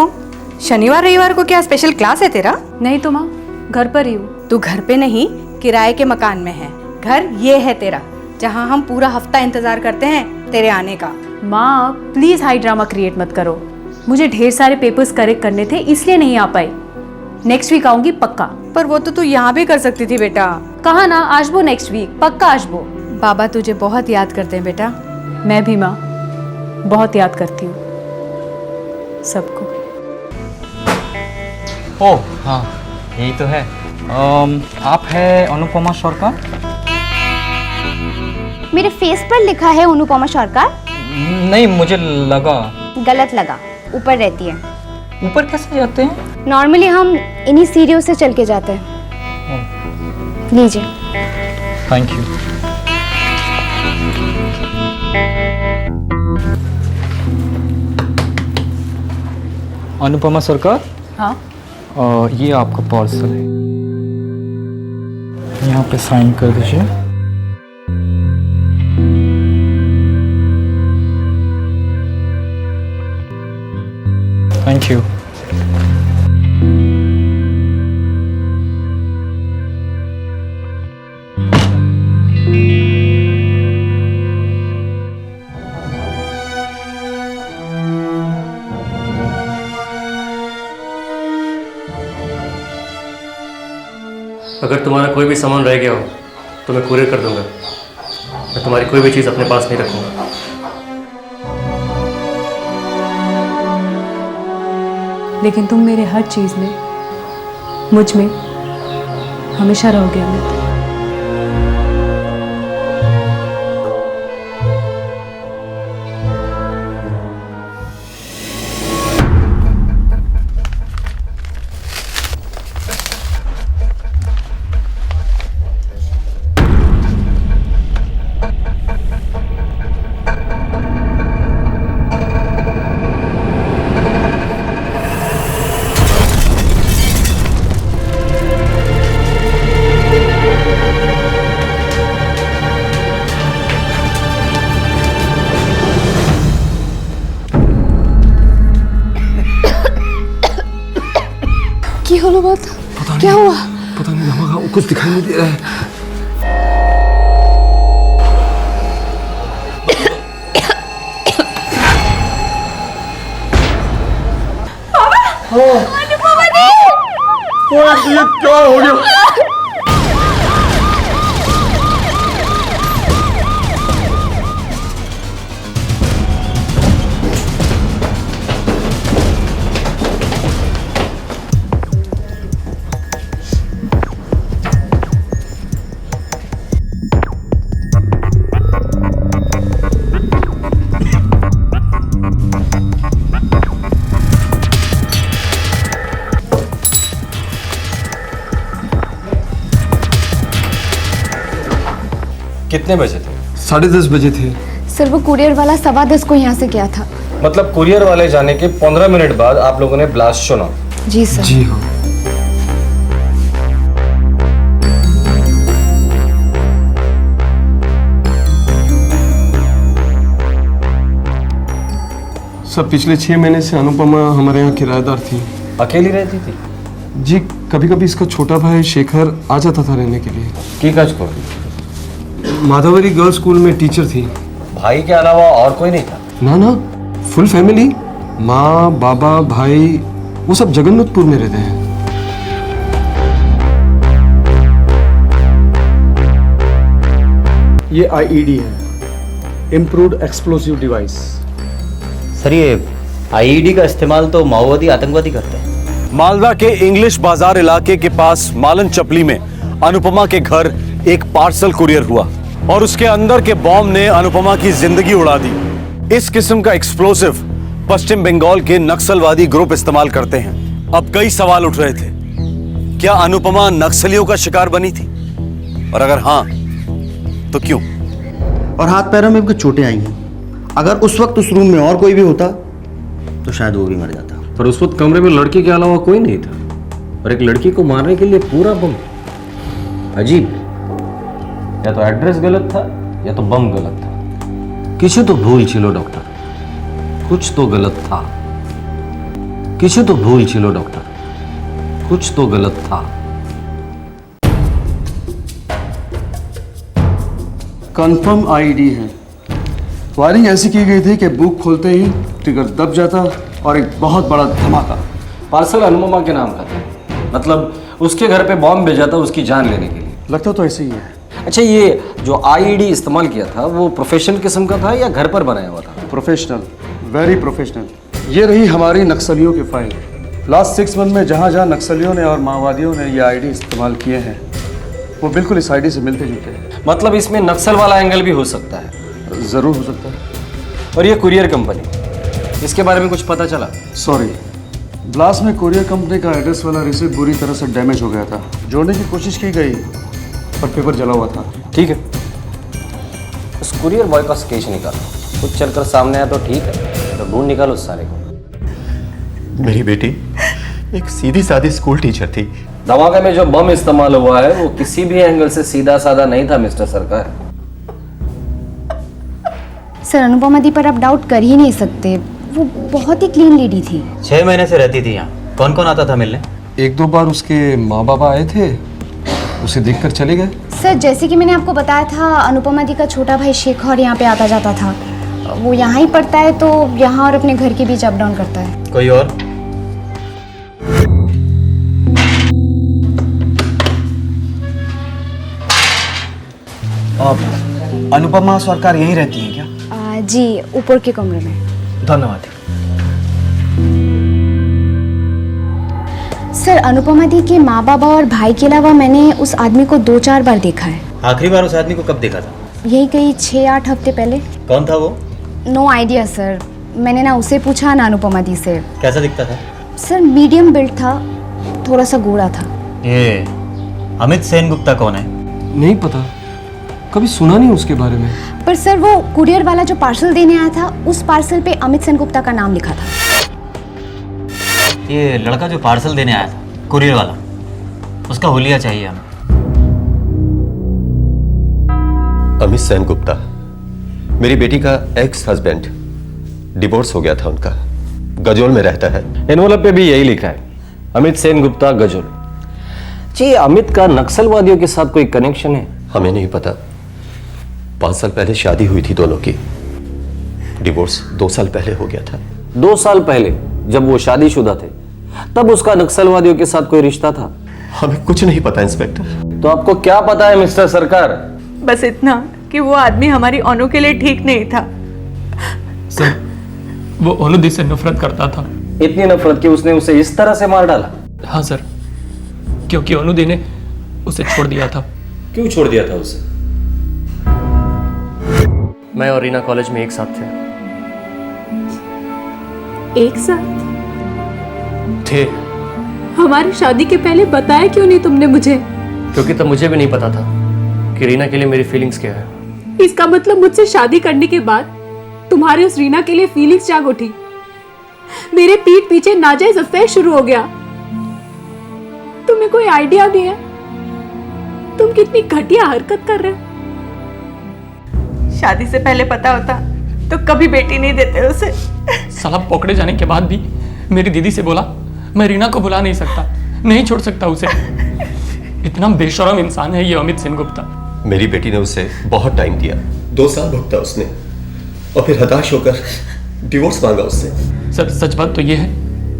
शनिवार रविवार को क्या स्पेशल क्लास है तेरा? नहीं तो माँ, घर पर ही हूँ। तू घर पे नहीं, किराए के मकान में है। घर ये है तेरा, जहाँ हम पूरा हफ्ता इंतजार करते हैं तेरे आने का। माँ प्लीज हाई ड्रामा क्रिएट मत करो, मुझे ढेर सारे पेपर्स करेक्ट करने थे इसलिए नहीं आ पाई। नेक्स्ट वीक आऊंगी पक्का। पर वो तो तू यहाँ भी कर सकती थी बेटा। कहा ना आशबो नेक्स्ट वीक, पक्का आशबो। बाबा तुझे बहुत याद करते हैं बेटा। मैं भी माँ बहुत याद करती हूँ सबको। ओह हाँ, यही तो है। आप है अनुपमा सरकार? मेरे फेस पर लिखा है अनुपमा सरकार। नहीं, मुझे लगा। गलत लगा, ऊपर रहती है। ऊपर कैसे जाते हैं? नॉर्मली हम इन्हीं सीढ़ियों से चल के जाते हैं। लीजिए। Thank you. अनुपमा सरकार, हाँ ये आपका पार्सल है, यहाँ पे साइन कर दीजिए। Thank you. अगर तुम्हारा कोई भी सामान रह गया हो तो मैं कुरियर कर दूंगा। मैं तुम्हारी कोई भी चीज़ अपने पास नहीं रखूंगा। लेकिन तुम मेरे हर चीज में, मुझ में हमेशा रहोगे अमित। की होलो बात? क्या हुआ? पता नहीं धमाका, कुछ दिखाई नहीं दे रहा है। अनुपमा दी! ये क्या हो गया? कितने बजे थे? 10:30 बजे थे। सर वो कुरियर वाला 10:15 को यहाँ से गया था। मतलब कुरियर वाले जाने के 15 मिनट बाद आप लोगों ने ब्लास्ट सुना? जी सर। जी हाँ। सब पिछले 6 महीने से अनुपमा हमारे यहाँ किराएदार थी। अकेली रहती थी? जी, कभी कभी इसका छोटा भाई शेखर आ जाता था रहने के लिए। की काज को? माधवरी गर्ल्स स्कूल में टीचर थी। भाई के अलावा और कोई नहीं था? ना ना, फुल फैमिली, माँ बाबा भाई, वो सब जगन्नाथपुर में रहते हैं। ये आईईडी है, इम्प्रूव्ड एक्सप्लोसिव डिवाइस। सर ये आईईडी का इस्तेमाल तो माओवादी आतंकवादी करते हैं। मालदा के इंग्लिश बाजार इलाके के पास मालन चपली में अनुपमा के घर एक पार्सल कुरियर हुआ और उसके अंदर के बॉम्ब ने अनुपमा की जिंदगी उड़ा दी। इस किस्म का एक्सप्लोसिव पश्चिम बंगाल के नक्सलवादी ग्रुप इस्तेमाल करते हैं। अब कई सवाल उठ रहे थे, क्या अनुपमा नक्सलियों का शिकार बनी थी, और अगर हाँ तो क्यों? और हाथ पैरों में भी चोटें आई हैं। अगर उस वक्त उस रूम में और कोई भी होता तो शायद वो भी मर जाता। पर उस वक्त कमरे में लड़की के अलावा कोई नहीं था, और एक लड़की को मारने के लिए पूरा बम। अजीब, या तो एड्रेस गलत था या तो बम गलत था। किसी तो भूल छिलो डॉक्टर, कुछ तो गलत था। किसी तो भूल छिलो डॉक्टर, कुछ तो गलत था। कंफर्म आईडी है। वायरिंग ऐसी की गई थी कि बुक खोलते ही ट्रिगर दब जाता और एक बहुत बड़ा धमाका। पार्सल अनुपमा के नाम का था, मतलब उसके घर पे बॉम्ब भेजा था उसकी जान लेने के लिए। लगता तो ऐसे ही है। अच्छा, ये जो आईईडी इस्तेमाल किया था वो प्रोफेशनल किस्म का था या घर पर बनाया हुआ था? Professional, very professional. ये रही हमारी नक्सलियों की फाइल। लास्ट 6 मंथ में जहाँ जहाँ नक्सलियों ने और माओवादियों ने ये आईडी इस्तेमाल किए हैं वो बिल्कुल इस आईडी से मिलते जुलते हैं। मतलब इसमें नक्सल वाला एंगल भी हो सकता है? ज़रूर हो सकता है। और ये कुरियर कंपनी, इसके बारे में कुछ पता चला? सॉरी, ब्लास्ट में कुरियर कंपनी का एड्रेस वाला रिसिप्ट बुरी तरह से डैमेज हो गया था। जोड़ने की कोशिश की गई पर पेपर जला हुआ था। ठीक है, उस कुरियर बॉय का स्केच निकालो, कुछ चलकर सामने आया तो ठीक है, तो ढूंढ निकालो उस सारे को। मेरी बेटी एक सीधी सादी स्कूल टीचर थी। धमाके में जो बम इस्तेमाल हुआ है वो किसी भी एंगल से सीधा साधा नहीं था मिस्टर सरकार। सर अनुपमा दी पर आप डाउट कर ही नहीं सकते, वो बहुत ही क्लीन लेडी थी। 6 महीने से रहती थी यहाँ। कौन कौन आता था मिलने? 1-2 बार उसके माँ बाप आए थे, उसे देखकर चले गए। सर जैसे कि मैंने आपको बताया था, अनुपमा दी का छोटा भाई शेखर यहाँ पे आता जाता था। वो यहाँ ही पढ़ता है तो यहाँ और अपने घर के बीच अप डाउन करता है। कोई और? अनुपमा सरकार यहीं रहती है क्या? जी, ऊपर के कमरे में। धन्यवाद। सर अनुपमा दी के माँ बाबा और भाई के अलावा मैंने उस आदमी को 2-4 बार देखा है। आखिरी बार उस आदमी को कब देखा था? यही कहीं 6-8 हफ्ते पहले। कौन था वो? नो आइडिया सर, मैंने ना उसे पूछा ना अनुपमा दी से। कैसा दिखता था? सर मीडियम बिल्ड था, थोड़ा सा गोरा था। ये अमित सेन गुप्ता कौन है? नहीं पता, कभी सुना नहीं उसके बारे में। पर सर वो कुरियर वाला जो पार्सल देने आया था, उस पार्सल पे अमित सेन गुप्ता का नाम लिखा था। ये लड़का जो पार्सल देने आया था, कुरियर वाला, उसका हुलिया चाहिए हमें। अमित सेन गुप्ता मेरी बेटी का एक्स हस्बैंड, डिवोर्स हो गया था उनका, गजोल में रहता है। एनवलप पे भी यही लिखा है, अमित सेन गुप्ता गजोल। जी, अमित का नक्सलवादियों के साथ कोई कनेक्शन है? हमें नहीं पता। 5 साल पहले शादी हुई थी दोनों की, डिवोर्स 2 साल पहले हो गया था। 2 साल पहले जब वो शादीशुदा थे तब उसका नक्सलवादियों के साथ कोई रिश्ता था? हमें कुछ नहीं पता इंस्पेक्टर। तो आपको क्या पता है मिस्टर सरकार? बस इतना कि वो आदमी हमारी अनु के लिए ठीक नहीं था। सर, वो अनुदी से नफरत करता था। इतनी नफरत कि उसने उसे इस तरह से मार डाला? हाँ सर, क्योंकि अनुदी ने उसे छोड़ दिया था। क्यों छोड़ दिया था उसे? मैं और रीना कॉलेज में एक साथ थे। एक साथ थे? हमारी शादी के पहले बताया क्यों नहीं तुमने मुझे? क्योंकि तब मुझे भी नहीं पता था कि रीना के लिए मेरी फीलिंग्स क्या है। इसका मतलब मुझसे शादी करने के बाद तुम्हारे उस रीना के लिए फीलिंग्स जाग उठी। मेरे पीठ पीछे नाजायज अफेयर शुरू हो गया। तुम्हें कोई आइडिया नहीं है तुम कितनी घटिया हरकत कर रहे हो। शादी से पहले पता होता तो कभी बेटी नहीं देते उसे। साला पकड़े जाने के बाद भी मेरी दीदी से बोला मैं रीना को बुला नहीं सकता, नहीं छोड़ सकता उसे। इतना बेशरम इंसान है ये अमित सेन गुप्ता। मेरी बेटी ने उसे बहुत टाइम दिया, 2 साल भुगता उसने, और फिर हताश होकर डिवोर्स मांगा उससे। सर सच बात तो ये है,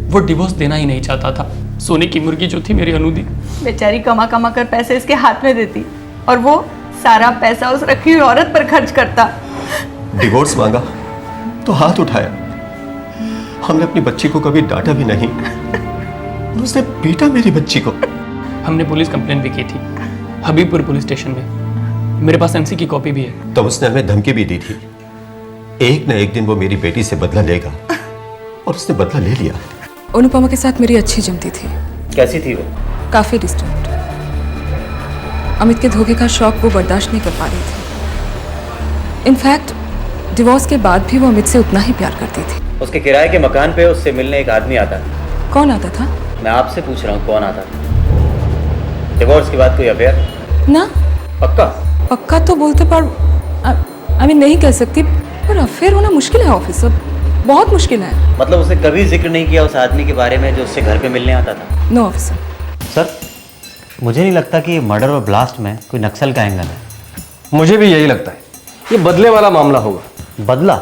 वो डिवोर्स देना ही नहीं चाहता था। सोने की मुर्गी जो थी मेरी अनुदी, बेचारी कमा कमा कर पैसे इसके हाथ में देती और वो सारा पैसा उस रखी हुई औरत पर खर्च करता। डिवोर्स मांगा तो हाथ उठाया। हमने अपनी बच्ची को कभी डांटा भी नहीं और उसने पीटा मेरी बच्ची को। हमने पुलिस कंप्लेन भी की थी हबीबपुर पुलिस स्टेशन में। मेरे पास एमसी की कॉपी भी है। तब उसने हमें धमकी भी दी थी, एक न एक दिन वो मेरी बेटी से बदला लेगा, और उसने बदला ले लिया। अनुपमा के साथ मेरी अच्छी जमती थी। कैसी थी वो? काफी डिस्टर्ब। अमित के धोखे का शौक वो बर्दाश्त नहीं कर पा रही थी। इनफैक्ट डिवोर्स के बाद भी वो अमित से उतना ही प्यार करती थी। उसके किराए के मकान पे उससे मिलने एक आदमी आता है। कौन आता था? मैं आपसे पूछ रहा हूँ, कौन आता था? डिवोर्स के बाद कोई अफेयर? ना। पक्का? पक्का तो बोलते पर आई मीन नहीं कह सकती, पर अफेयर होना मुश्किल है ऑफिसर, बहुत मुश्किल है। मतलब उसने कभी जिक्र नहीं किया उस आदमी के बारे में जो उससे घर पे मिलने आता था? No officer. सर, मुझे नहीं लगता कि मर्डर और ब्लास्ट में कोई नक्सल का एंगल है। मुझे भी यही लगता है, ये बदले वाला मामला होगा। बदला?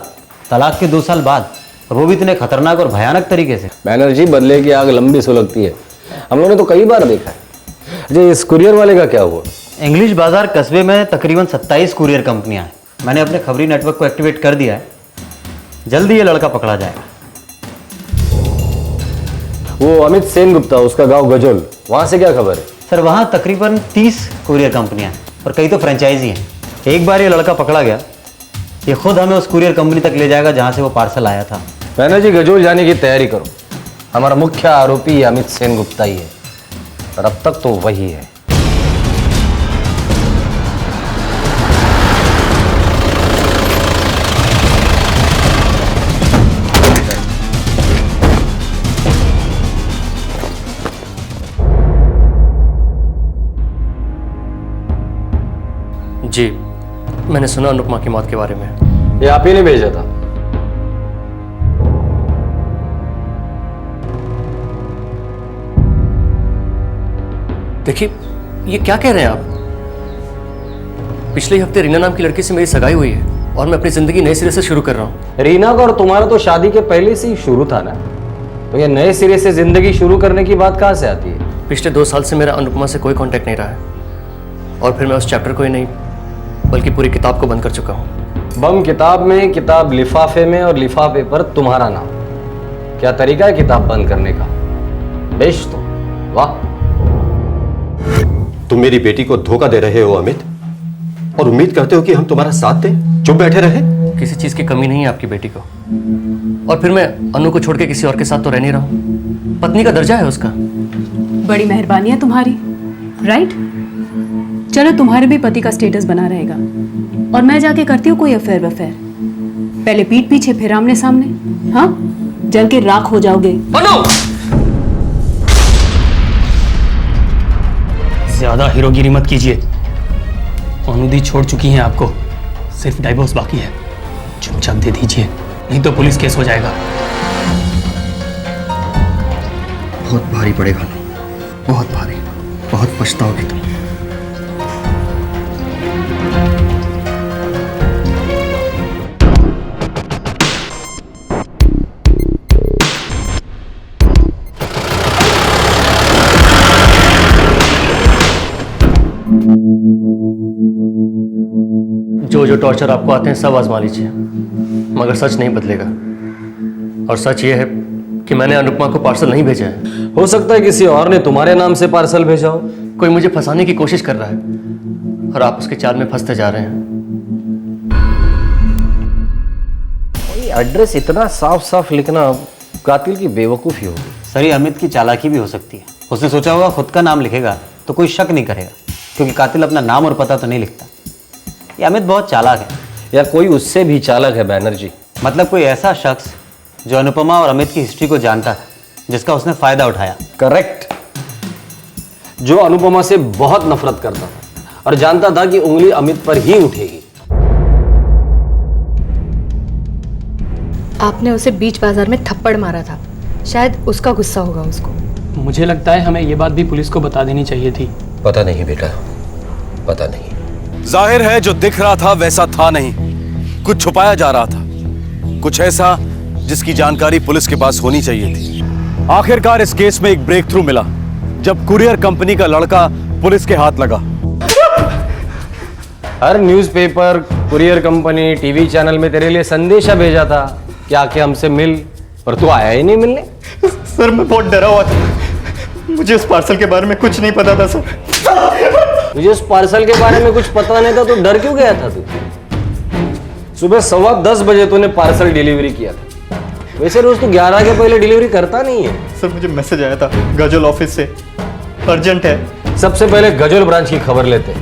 तलाक के 2 साल बाद, और वो भी इतने खतरनाक और भयानक तरीके से। बैनर्जी, बदले की आग लंबी सुलगती है, हम लोगों ने तो कई बार देखा है। जी, इस कुरियर वाले का क्या हुआ? इंग्लिश बाजार कस्बे में तकरीबन 27 कुरियर कंपनियां हैं। मैंने अपने खबरी नेटवर्क को एक्टिवेट कर दिया है, जल्दी ये लड़का पकड़ा जाएगा। वो अमित सेन गुप्ता, उसका गांव गजोल, वहां से क्या खबर है? सर, वहां तकरीबन 30 कुरियर कंपनियां हैं और कई तो फ्रेंचाइजी हैं। एक बार ये लड़का पकड़ा गया, ये खुद हमें उस कुरियर कंपनी तक ले जाएगा जहां से वो पार्सल आया था। बैनर्जी, गजोल जाने की तैयारी करो। हमारा मुख्य आरोपी अमित सेन गुप्ता ही है, और अब तक तो वही है। जी, मैंने सुना अनुपमा की मौत के बारे में। ये आप ही ने भेजा था? देखिए, ये क्या कह रहे हैं आप? पिछले हफ्ते रीना नाम की लड़की से मेरी सगाई हुई है और मैं अपनी जिंदगी नए सिरे से शुरू कर रहा हूँ। रीना का और तुम्हारा तो शादी के पहले से ही शुरू था ना, तो ये नए सिरे से जिंदगी शुरू करने की बात कहाँ से आती है? पिछले 2 साल से मेरा अनुपमा से कोई कांटेक्ट नहीं रहा है, और फिर मैं उस चैप्टर को ही नहीं बल्कि पूरी किताब को बंद कर चुका हूँ। बम किताब में, किताब लिफाफे में, और लिफाफे पर तुम्हारा नाम। क्या तरीका है किताब बंद करने का? बेश तो, वाह। तुम मेरी बेटी को धोखा दे रहे हो अमित, और उम्मीद करते हो कि हम तुम्हारा साथ दें, चुप बैठे रहे? किसी चीज की कमी नहीं है आपकी बेटी को, और फिर मैं अनु को छोड़ के किसी और के साथ तो रह नहीं रहा हूँ। पत्नी का दर्जा है उसका। बड़ी मेहरबानी है तुम्हारी, राइट? चलो, तुम्हारे भी पति का स्टेटस बना रहेगा, और मैं जाके करती हूँ कोई अफेयर वफेयर। पहले पीठ पीछे, फिर आमने सामने। हाँ, जल के राख हो जाओगे। ज्यादा हीरोगिरी मत कीजिए। अनुदी छोड़ चुकी हैं आपको, सिर्फ डाइवोर्स बाकी है। चुपचाप दे दीजिए, नहीं तो पुलिस केस हो जाएगा। बहुत भारी पड़ेगा, बहुत भारी, बहुत पछताओगे तुम। जो टॉर्चर आपको आते हैं सब आजमा लीजिए, मगर सच नहीं बदलेगा। और सच ये है कि मैंने अनुपमा को पार्सल नहीं भेजा है। हो सकता है किसी और ने तुम्हारे नाम से पार्सल भेजा हो। कोई मुझे फंसाने की कोशिश कर रहा है, और आप उसके चाल में फंसते जा रहे हैं। एड्रेस इतना साफ साफ लिखना कातिल की बेवकूफ़ी होगी। सर, ये अमित की चालाकी भी हो सकती है। उसने सोचा होगा खुद का नाम लिखेगा तो कोई शक नहीं करेगा, क्योंकि कातिल अपना नाम और पता तो नहीं लिखता। ये अमित बहुत चालाक है। या कोई उससे भी चालाक है बैनर्जी। मतलब कोई ऐसा शख्स जो अनुपमा और अमित की हिस्ट्री को जानता था, जिसका उसने फायदा उठाया। करेक्ट। जो अनुपमा से बहुत नफरत करता था और जानता था कि उंगली अमित पर ही उठेगी। आपने उसे बीच बाजार में थप्पड़ मारा था, शायद उसका गुस्सा होगा उसको। मुझे लगता है हमें ये बात भी पुलिस को बता देनी चाहिए थी। पता नहीं बेटा, पता नहीं। जाहिर है जो दिख रहा था वैसा था नहीं, कुछ छुपाया जा रहा था, कुछ ऐसा जिसकी जानकारी पुलिस के पास होनी चाहिए थी। आखिरकार इस केस में एक ब्रेक थ्रू मिला जब कुरियर कंपनी का लड़का पुलिस के हाथ लगा। हर newspaper, courier company, TV channel में तेरे लिए संदेशा भेजा था कि आके हमसे मिल, पर तू आया ही नहीं मिलने। सर मैं बहुत डरा हुआ था, मुझे उस पार्सल के बारे में कुछ नहीं पता था सर। मुझे उस पार्सल के बारे में कुछ पता नहीं था तो डर क्यों गया था तू? सुबह 10:15 बजे तूने पार्सल डिलीवरी किया था। वैसे रोज तू 11 के पहले डिलीवरी करता नहीं है। सर मुझे मैसेज आया था गजल ऑफिस से, अर्जेंट है। सबसे पहले गजल ब्रांच की खबर लेते,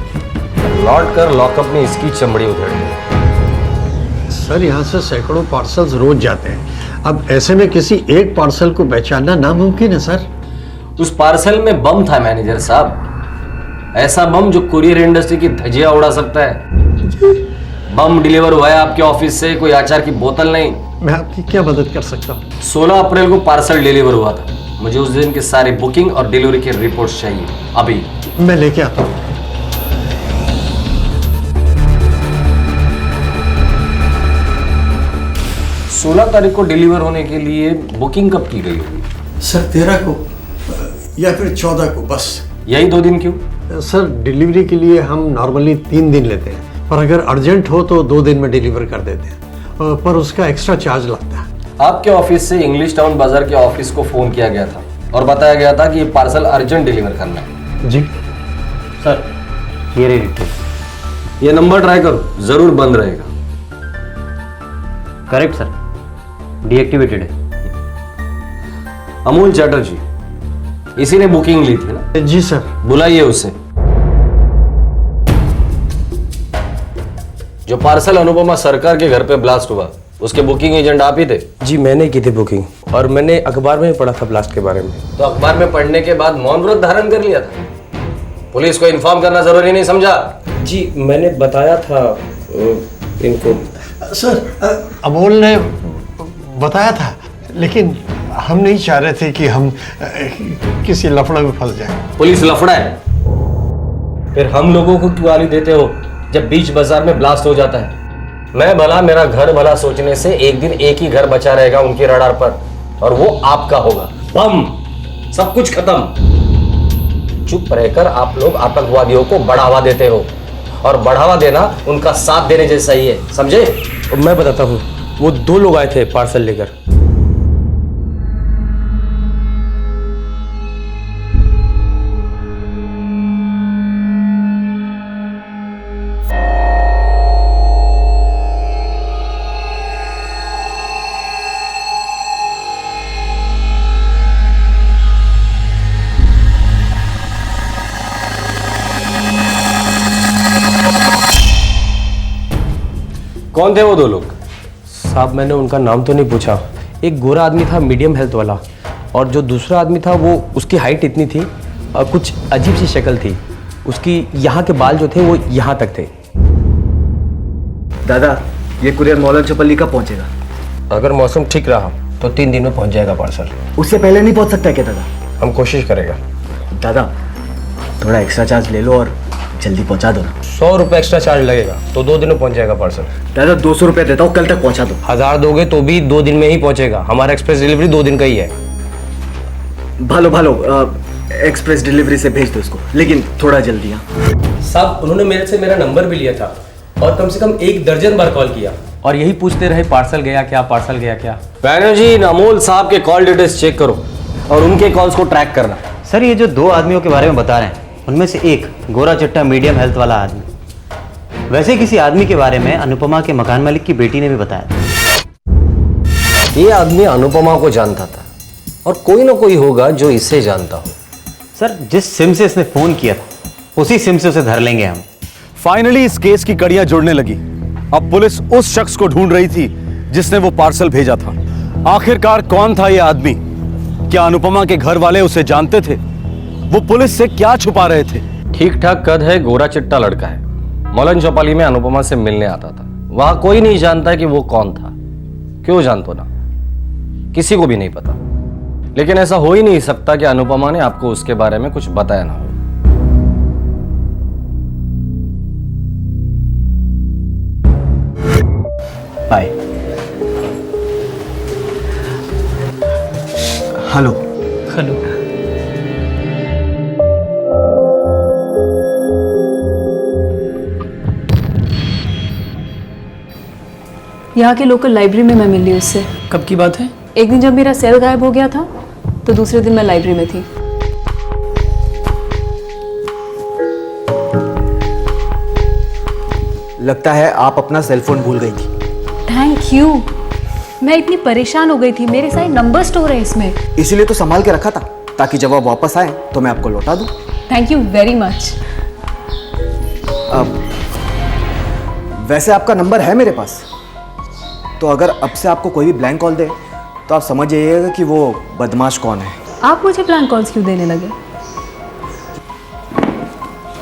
लौट कर लॉकअप में इसकी चमड़ी उधेड़ दी। सर यहाँ से सैकड़ों पार्सल्स रोज जाते हैं, अब ऐसे में किसी एक पार्सल को पहचानना नामुमकिन है सर। उस पार्सल में बम था मैनेजर साहब, ऐसा बम जो कुरियर इंडस्ट्री की धज्जियां उड़ा सकता है। बम डिलीवर हुआ है आपके ऑफिस से, कोई अचार की बोतल नहीं। मैं आपकी क्या मदद कर सकता हूँ? 16 अप्रैल को पार्सल डिलीवर हुआ था। मुझे उस दिन की सारी बुकिंग और डिलीवरी की रिपोर्ट्स चाहिए अभी। मैं लेके आता हूँ। 16 तारीख को डिलीवर होने के लिए बुकिंग कब की गई होगी? सर 13 को या फिर 14 को, बस यही 2 दिन क्यों? सर डिलीवरी के लिए हम नॉर्मली 3 दिन लेते हैं, पर अगर अर्जेंट हो तो 2 दिन में डिलीवर कर देते हैं, पर उसका एक्स्ट्रा चार्ज लगता है। आपके ऑफिस से इंग्लिश टाउन बाजार के ऑफिस को फोन किया गया था और बताया गया था कि ये पार्सल अर्जेंट डिलीवर करना है। जी सर, ये रही रिपोर्ट। ये नंबर ट्राई करो, जरूर बंद रहेगा। करेक्ट सर, डीएक्टिवेटेड है। अमूल चैटर्जी, इसी ने बुकिंग ली थी ना? जी सर। बुलाइए उसे। जो पार्सल अनुपमा सरकार के घर पे ब्लास्ट हुआ, उसके बुकिंग एजेंट आप ही थे? जी मैंने की थी बुकिंग, और मैंने अखबार में पढ़ा था ब्लास्ट के बारे में। तो अखबार में पढ़ने के बाद मौन व्रत धारण कर लिया था? पुलिस को इन्फॉर्म करना जरूरी नहीं समझा? जी मैंने बताया था इनको। सर अमोल ने बताया था, लेकिन हम नहीं चाह रहे थे कि हम किसी लफड़े में फंस जाएं। पुलिस लफड़ा है? फिर हम लोगों को क्यों गाली देते हो जब बीच बाजार में ब्लास्ट हो जाता है? मैं भला मेरा घर भला सोचने से एक दिन एक ही घर बचा रहेगा उनकी रडार पर, और वो आपका होगा। बम, सब कुछ खत्म। चुप रहकर आप लोग आतंकवादियों को बढ़ावा देते हो, और बढ़ावा देना उनका साथ देने जैसा ही है, समझे? मैं बताता हूँ, वो 2 लोग आए थे पार्सल लेकर। कौन थे वो 2 लोग? साहब मैंने उनका नाम तो नहीं पूछा। एक गोरा आदमी था मीडियम हेल्थ वाला, और जो दूसरा आदमी था वो, उसकी हाइट इतनी थी और कुछ अजीब सी शक्ल थी उसकी। यहाँ के बाल जो थे वो यहाँ तक थे। दादा ये कुरियर मौलाना चपल्ली कब पहुँचेगा? अगर मौसम ठीक रहा तो 3 दिन में पहुँच जाएगा पार्सल। उससे पहले नहीं पहुँच सकता क्या दादा? हम कोशिश करेगा। दादा थोड़ा एक्स्ट्रा चार्ज ले लो और जल्दी पहुँचा दो ना। 100 रुपये एक्स्ट्रा चार्ज लगेगा तो 2 दिन में पहुँच जाएगा पार्सल। दादा 200 रुपये देता हूँ, कल तक पहुँचा दो। 1000 दोगे तो भी 2 दिन में ही पहुँचेगा। हमारा एक्सप्रेस डिलीवरी 2 दिन का ही है। भालो एक्सप्रेस डिलीवरी से भेज दो इसको, लेकिन थोड़ा जल्दी। साहब उन्होंने मेरे से मेरा नंबर भी लिया था और कम से कम 1 दर्जन बार कॉल किया, और यही पूछते रहे पार्सल गया क्या, पार्सल गया क्या। बैनर्जी, अमोल साहब के कॉल डिटेल्स चेक करो और उनके कॉल्स को ट्रैक करना। सर ये जो 2 आदमियों के बारे में बता रहे हैं, उनमें से एक गोरा चिट्टा मीडियम हेल्थ वाला आदमी, वैसे किसी आदमी के बारे में अनुपमा के मकान मालिक की बेटी ने भी बताया था। ये आदमी अनुपमा को जानता था, और कोई ना कोई होगा जो इसे जानता हो। सर जिस सिम से इसने फोन किया था उसी सिम से उसे धर लेंगे हम। फाइनली इस केस की कड़ियां जुड़ने लगी। अब पुलिस उस शख्स को ढूंढ रही थी जिसने वो पार्सल भेजा था। आखिरकार कौन था ये आदमी? क्या अनुपमा के घर वाले उसे जानते थे? वो पुलिस से क्या छुपा रहे थे? ठीक ठाक कद है, गोरा चिट्टा लड़का है, मौलाना चौपाली में अनुपमा से मिलने आता था। वहां कोई नहीं जानता कि वो कौन था। क्यों जानतो ना, किसी को भी नहीं पता। लेकिन ऐसा हो ही नहीं सकता कि अनुपमा ने आपको उसके बारे में कुछ बताया ना हो। बाय। हेलो। हेलो। यहाँ के लोकल लाइब्रेरी में मैं मिल ली उससे। कब की बात है? एक दिन जब मेरा सेल गायब हो गया था तो दूसरे दिन मैं लाइब्रेरी में थी। लगता है आप अपना सेल फोन भूल गई थी। Thank you. मैं इतनी परेशान हो गई थी, मेरे सारे नंबर स्टोर है इसमें। इसीलिए तो संभाल के रखा था ताकि जब आप वापस आए तो मैं आपको लौटा दूं। Thank you very much. अब वैसे आपका नंबर है मेरे पास, तो अगर अब से आपको कोई भी ब्लैंक कॉल दे तो आप समझ जाइएगा कि वो बदमाश कौन है। आप मुझे ब्लैंक कॉल्स क्यों देने लगे?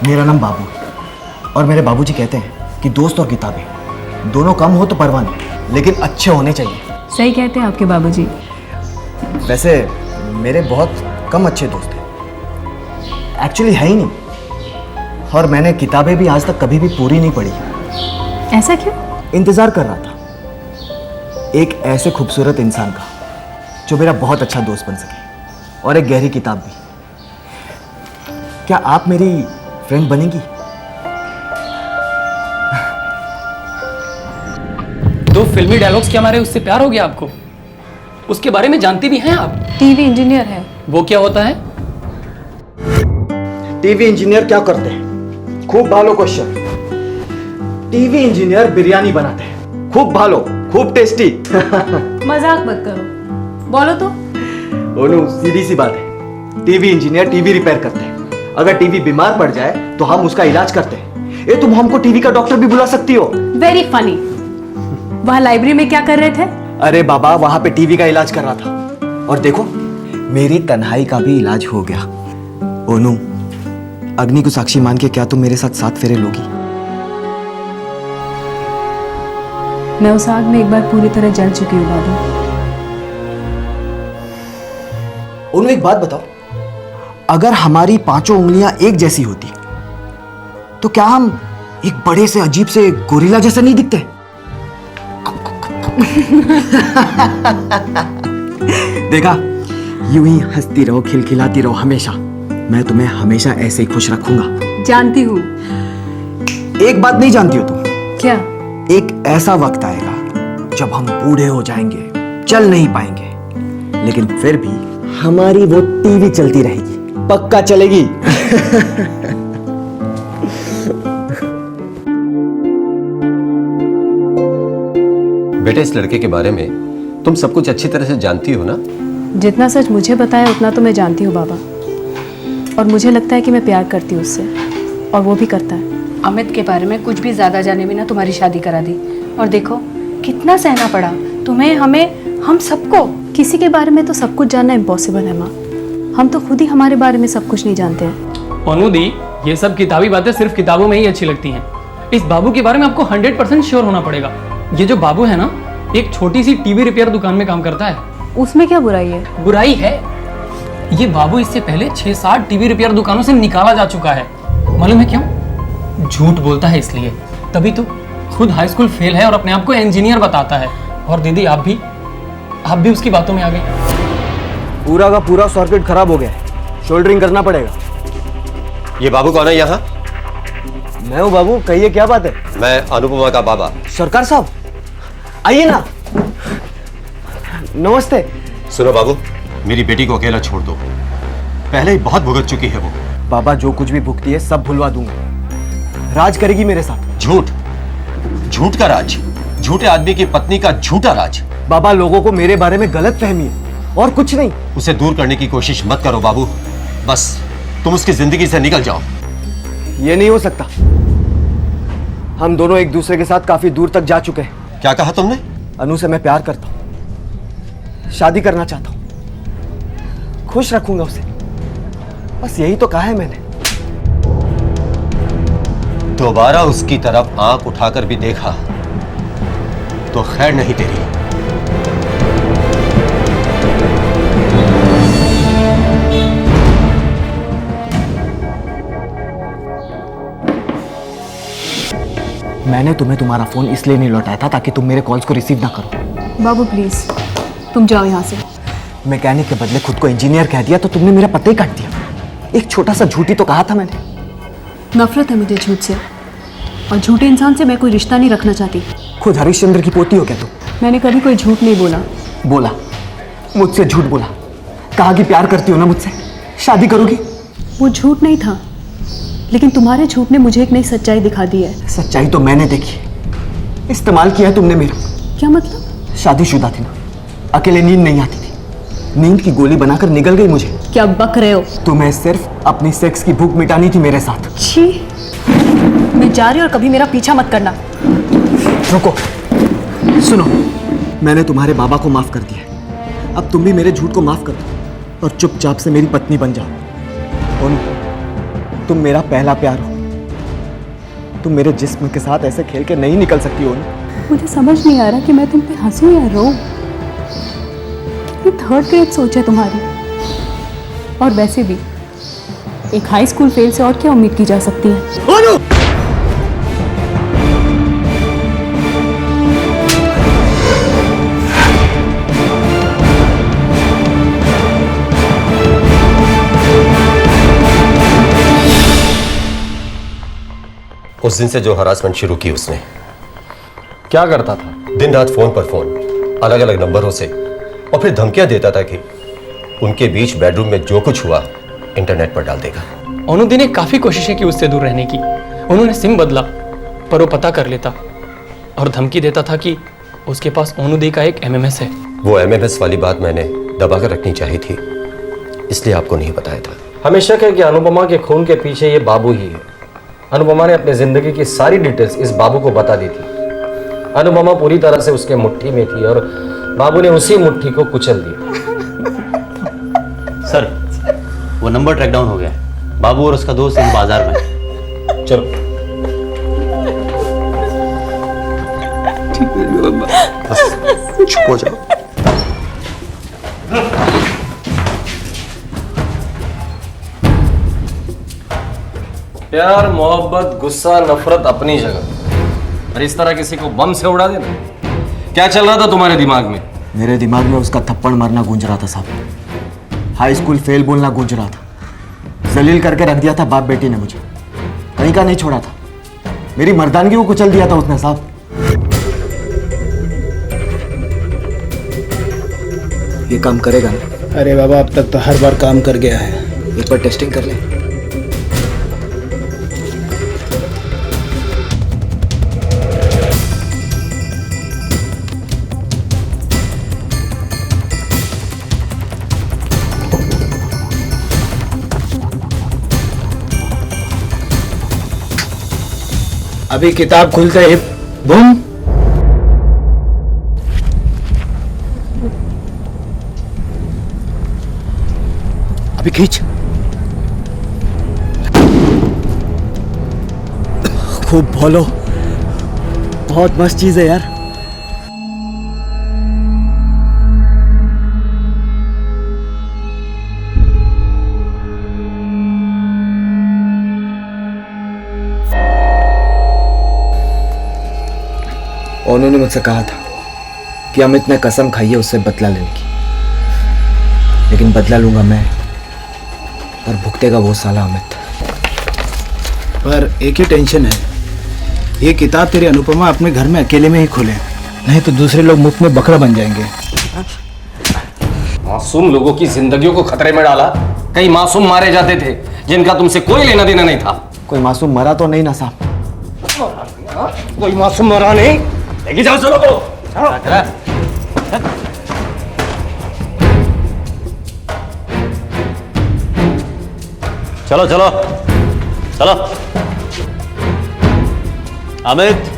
मेरा नाम बाबू और मेरे बाबूजी कहते हैं कि दोस्त और किताबें दोनों कम हो तो परवाह नहीं, लेकिन अच्छे होने चाहिए। सही कहते हैं आपके बाबूजी। वैसे मेरे बहुत कम अच्छे दोस्त हैं, एक्चुअली है ही नहीं, और मैंने किताबें भी आज तक कभी भी पूरी नहीं पढ़ी। ऐसा क्यों? इंतजार कर रहा था एक ऐसे खूबसूरत इंसान का जो मेरा बहुत अच्छा दोस्त बन सके, और एक गहरी किताब भी। क्या आप मेरी फ्रेंड बनेंगी? दो फिल्मी डायलॉग्स क्या मारे उससे प्यार हो गया आपको? उसके बारे में जानती भी हैं आप? टीवी इंजीनियर है। वो क्या होता है? टीवी इंजीनियर क्या करते हैं? खूब भालो क्वेश्चन। टीवी इंजीनियर बिरयानी बनाते हैं, खूब भालो, खूब टेस्टी। मजाक मत करो, बोलो तो। ओनू, सीधी सी बात है, टीवी इंजीनियर टीवी रिपेयर करते हैं। अगर टीवी बीमार पड़ जाए तो हम उसका इलाज करते हैं। ये तुम हमको टीवी का डॉक्टर भी बुला सकती हो। Very funny. वहाँ लाइब्रेरी में क्या कर रहे थे? अरे बाबा, वहां पे टीवी का इलाज कर रहा था, और देखो मेरी तन्हाई का भी इलाज हो गया। ओनू, अग्नि को साक्षी मान के क्या तुम मेरे साथ 7 फेरे लोगी? मैं उस आग में एक बार पूरी तरह जल चुकी हूँ बाबू। ओनू, एक बात बताओ, अगर हमारी 5 उंगलियां एक जैसी होती तो क्या हम एक बड़े से अजीब से गोरिल्ला जैसा नहीं दिखते? देखा, यूं ही हंसती रहो, खिलखिलाती रहो हमेशा। मैं तुम्हें हमेशा ऐसे ही खुश रखूंगा। जानती हूँ। एक बात नहीं जानती हो तुम? क्या? एक ऐसा वक्त आएगा जब हम बूढ़े हो जाएंगे, चल नहीं पाएंगे, लेकिन फिर भी हमारी वो टीवी चलती रहेगी, पक्का चलेगी। बेटे, इस लड़के के बारे में तुम सब कुछ अच्छी तरह से जानती हो ना? जितना सच मुझे पता है उतना तो मैं जानती हूँ बाबा, और मुझे लगता है कि मैं प्यार करती हूँ उससे, और वो भी करता है। अमित के बारे में कुछ भी ज्यादा जाने में ना तुम्हारी शादी करा दी, और देखो कितना सहना पड़ा तुम्हें, हमें, हम सबको। किसी के बारे में तो सब कुछ जानना इम्पॉसिबल है माँ, हम तो खुद ही हमारे बारे में सब कुछ नहीं जानते हैं। ओनू दी, ये सब किताबी बातें सिर्फ किताबों में ही अच्छी लगती हैं। इस बाबू के बारे में आपको 100% श्योर होना पड़ेगा। ये जो बाबू है ना, एक छोटी सी टीवी रिपेयर दुकान में काम करता है। उसमें क्या बुराई है? बुराई है, ये बाबू इससे पहले 6-7 टीवी रिपेयर दुकानों से निकाला जा चुका है। मालूम है क्यों? झूठ बोलता है इसलिए। तभी तो खुद हाई स्कूल फेल है और अपने आप को इंजीनियर बताता है। और दीदी, आप भी उसकी बातों में आ गई। पूरा का पूरा सर्किट खराब हो गया है, शोल्डरिंग करना पड़ेगा। ये बाबू कौन है यहाँ? मैं हूँ बाबू, कहिए क्या बात है? मैं अनुपमा का बाबा। सरकार साहब, आइए ना। नमस्ते। सुनो बाबू, मेरी बेटी को अकेला छोड़ दो, पहले ही बहुत भुगत चुकी है वो। बाबा, जो कुछ भी भुगती है सब भुलवा दूंगा, राज करेगी मेरे साथ। झूठ, झूठ का राज, झूठे आदमी की पत्नी का झूठा राज। बाबा, लोगों को मेरे बारे में गलत फहमी है और कुछ नहीं। उसे दूर करने की कोशिश मत करो बाबू, बस तुम उसकी जिंदगी से निकल जाओ। ये नहीं हो सकता, हम दोनों एक दूसरे के साथ काफी दूर तक जा चुके हैं। क्या कहा तुमने? अनु से मैं प्यार करता हूं, शादी करना चाहता हूं, खुश रखूंगा उसे, बस यही तो कहा है मैंने। दोबारा उसकी तरफ आंख उठाकर भी देखा तो खैर नहीं तेरी। मैंने तुम्हें तुम्हारा फोन इसलिए नहीं लौटाया था ताकि तुम मेरे कॉल्स को रिसीव ना करो। बाबू प्लीज तुम जाओ यहाँ से। मैकेनिक के बदले खुद को इंजीनियर कह दिया तो तुमने मेरा पता ही काट दिया। एक छोटा सा झूठी तो कहा था मैंने। नफरत है मुझे झूठ से, और झूठे इंसान से मैं कोई रिश्ता नहीं रखना चाहती। खुद हरिश्चंद्र की पोती हो क्या तुम? मैंने कभी कोई झूठ नहीं बोला। बोला, मुझसे झूठ बोला। कहा कि प्यार करती हो ना मुझसे, शादी करोगी। वो झूठ नहीं था, लेकिन तुम्हारे झूठ ने मुझे एक नई सच्चाई दिखा दी है। सच्चाई तो मैंने देखी, इस्तेमाल किया है तुमने मेरा। क्या मतलब? शादीशुदा थी ना, अकेले नींद नहीं आती थी, नींद की गोली बनाकर निगल गई मुझे। क्या बक रहे हो? तुम्हें सिर्फ अपनी सेक्स की भूख मिटानी थी मेरे साथ। छी, मैं जा रही हूँ और कभी मेरा पीछा मत करना। रुको, सुनो, मैंने तुम्हारे बाबा को माफ कर दिया, अब तुम भी मेरे झूठ को माफ कर दो और चुपचाप से मेरी पत्नी बन जाओ। और तुम मेरा पहला प्यार हो, तुम मेरे जिस्म के साथ ऐसे खेल के नहीं निकल सकती हो ना। मुझे समझ नहीं आ रहा कि मैं तुम पे हंसूं या रो। कितनी थर्ड ग्रेड सोच है तुम्हारी। और वैसे भी एक हाई स्कूल फेल से और क्या उम्मीद की जा सकती है? उस दिन से जो हरासमेंट शुरू की उसने। क्या करता था? दिन रात फोन पर फोन, अलग अलग नंबरों से, और फिर धमकियां देता था कि उनके बीच बेडरूम में जो कुछ हुआ इंटरनेट पर डाल देगा। अनुदी ने काफी कोशिशें की उससे दूर रहने की। उन्होंने सिम बदला, पर वो पता कर लेता और धमकी देता था कि उसके पास अनुदी का एक MMS है। वो MMS वाली बात मैंने दबा कर रखनी चाहिए थी, इसलिए आपको नहीं बताया था। हमें शक है कि अनुपमा के खून के पीछे ये बाबू ही है। अनुपमा ने अपनी जिंदगी की सारी डिटेल्स इस बाबू को बता दी थी। अनुपमा पूरी तरह से उसके मुट्ठी में थी और बाबू ने उसी मुट्ठी को कुचल दिया। सर, वो नंबर ट्रैक डाउन हो गया है। बाबू और उसका दोस्त इन बाजार में। चलो। चुप हो जाओ। प्यार, मोहब्बत, गुस्सा, नफरत अपनी जगह, और इस तरह किसी को बम से उड़ा देना। क्या चल रहा था तुम्हारे दिमाग में? मेरे दिमाग में उसका थप्पड़ मारना गूंज रहा था साहब। हाई स्कूल फेल बोलना गूंज रहा था। जलील करके रख दिया था बाप बेटी ने मुझे, कहीं का नहीं छोड़ा था। मेरी मर्दानगी को कुचल दिया था उसने साहब। ये काम करेगा ना? अरे बाबा, अब तक तो हर बार काम कर गया है। एक बार टेस्टिंग कर ले। अभी किताब खुलते ही बूम। अभी खींच। खूब बोलो, बहुत मस्त चीज है यार। उन्होंने मुझसे कहा था कि अमित ने कसम खाई है उससे बदला लेने की, लेकिन बदला लूंगा मैं और भुगतेगा वो साला अमित। पर एक ही टेंशन है, ये किताब तेरी अनुपमा अपने घर में अकेले में ही खोले, नहीं तो दूसरे लोग मुफ्त में बकरा बन जाएंगे। मासूम लोगों की जिंदगियों को खतरे में डाला। कई मासूम मारे जाते थे जिनका तुमसे कोई लेना देना नहीं था। कोई मासूम मरा तो नहीं ना साहब? कोई मासूम मरा नहीं। लेके जाओ चलो को। चलो चलो चलो। अमित,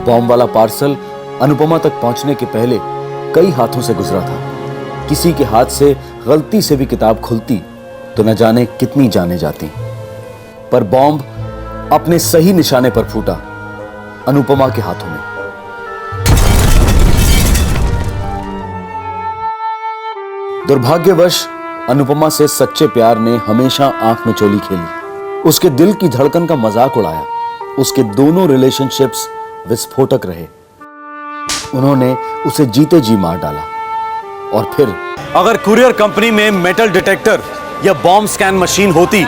बॉम्ब वाला पार्सल अनुपमा तक पहुंचने के पहले कई हाथों से गुजरा था। किसी के हाथ से गलती से भी किताब खुलती तो न जाने कितनी जाने जाती, पर बॉम्ब अपने सही निशाने पर फूटा, अनुपमा के हाथों में। दुर्भाग्यवश अनुपमा से सच्चे प्यार ने हमेशा आंख में चोली खेली, उसके दिल की धड़कन का मजाक उड़ाया। उसके दोनों रिलेशनशिप्स विस्फोटक रहे। उन्होंने उसे जीते जी मार डाला। और फिर अगर कुरियर कंपनी में मेटल डिटेक्टर या बॉम्ब स्कैन मशीन होती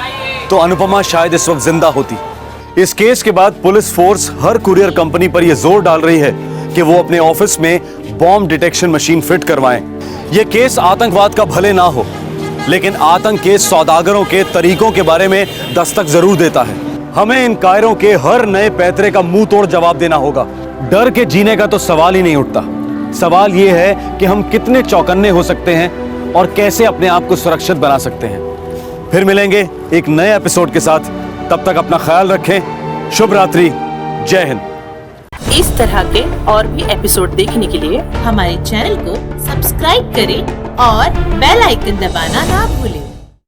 तो अनुपमा शायद इस वक्त जिंदा होती। इस केस के बाद police force her courier company पर यह जोर डाल रही है कि वो अपने ऑफिस में बॉम्ब डिटेक्शन मशीन फिट करवाएं। यह केस आतंकवाद का भले ना हो, लेकिन आतंक के सौदागरों के तरीकों के बारे में दस्तक जरूर देता है। हमें इन कायरों के हर नए पैतरे का मुंह तोड़ जवाब देना होगा। डर के जीने का तो सवाल ही नहीं उठता। सवाल यह है कि हम कितने चौकन्ने हो सकते हैं और कैसे अपने आप को सुरक्षित बना सकते हैं। फिर मिलेंगे एक नए एपिसोड के साथ। तब तक अपना ख्याल रखें। शुभ रात्रि। जय हिंद। इस तरह के और भी एपिसोड देखने के लिए हमारे चैनल को सब्सक्राइब करें और बेल आइकन दबाना ना भूलें।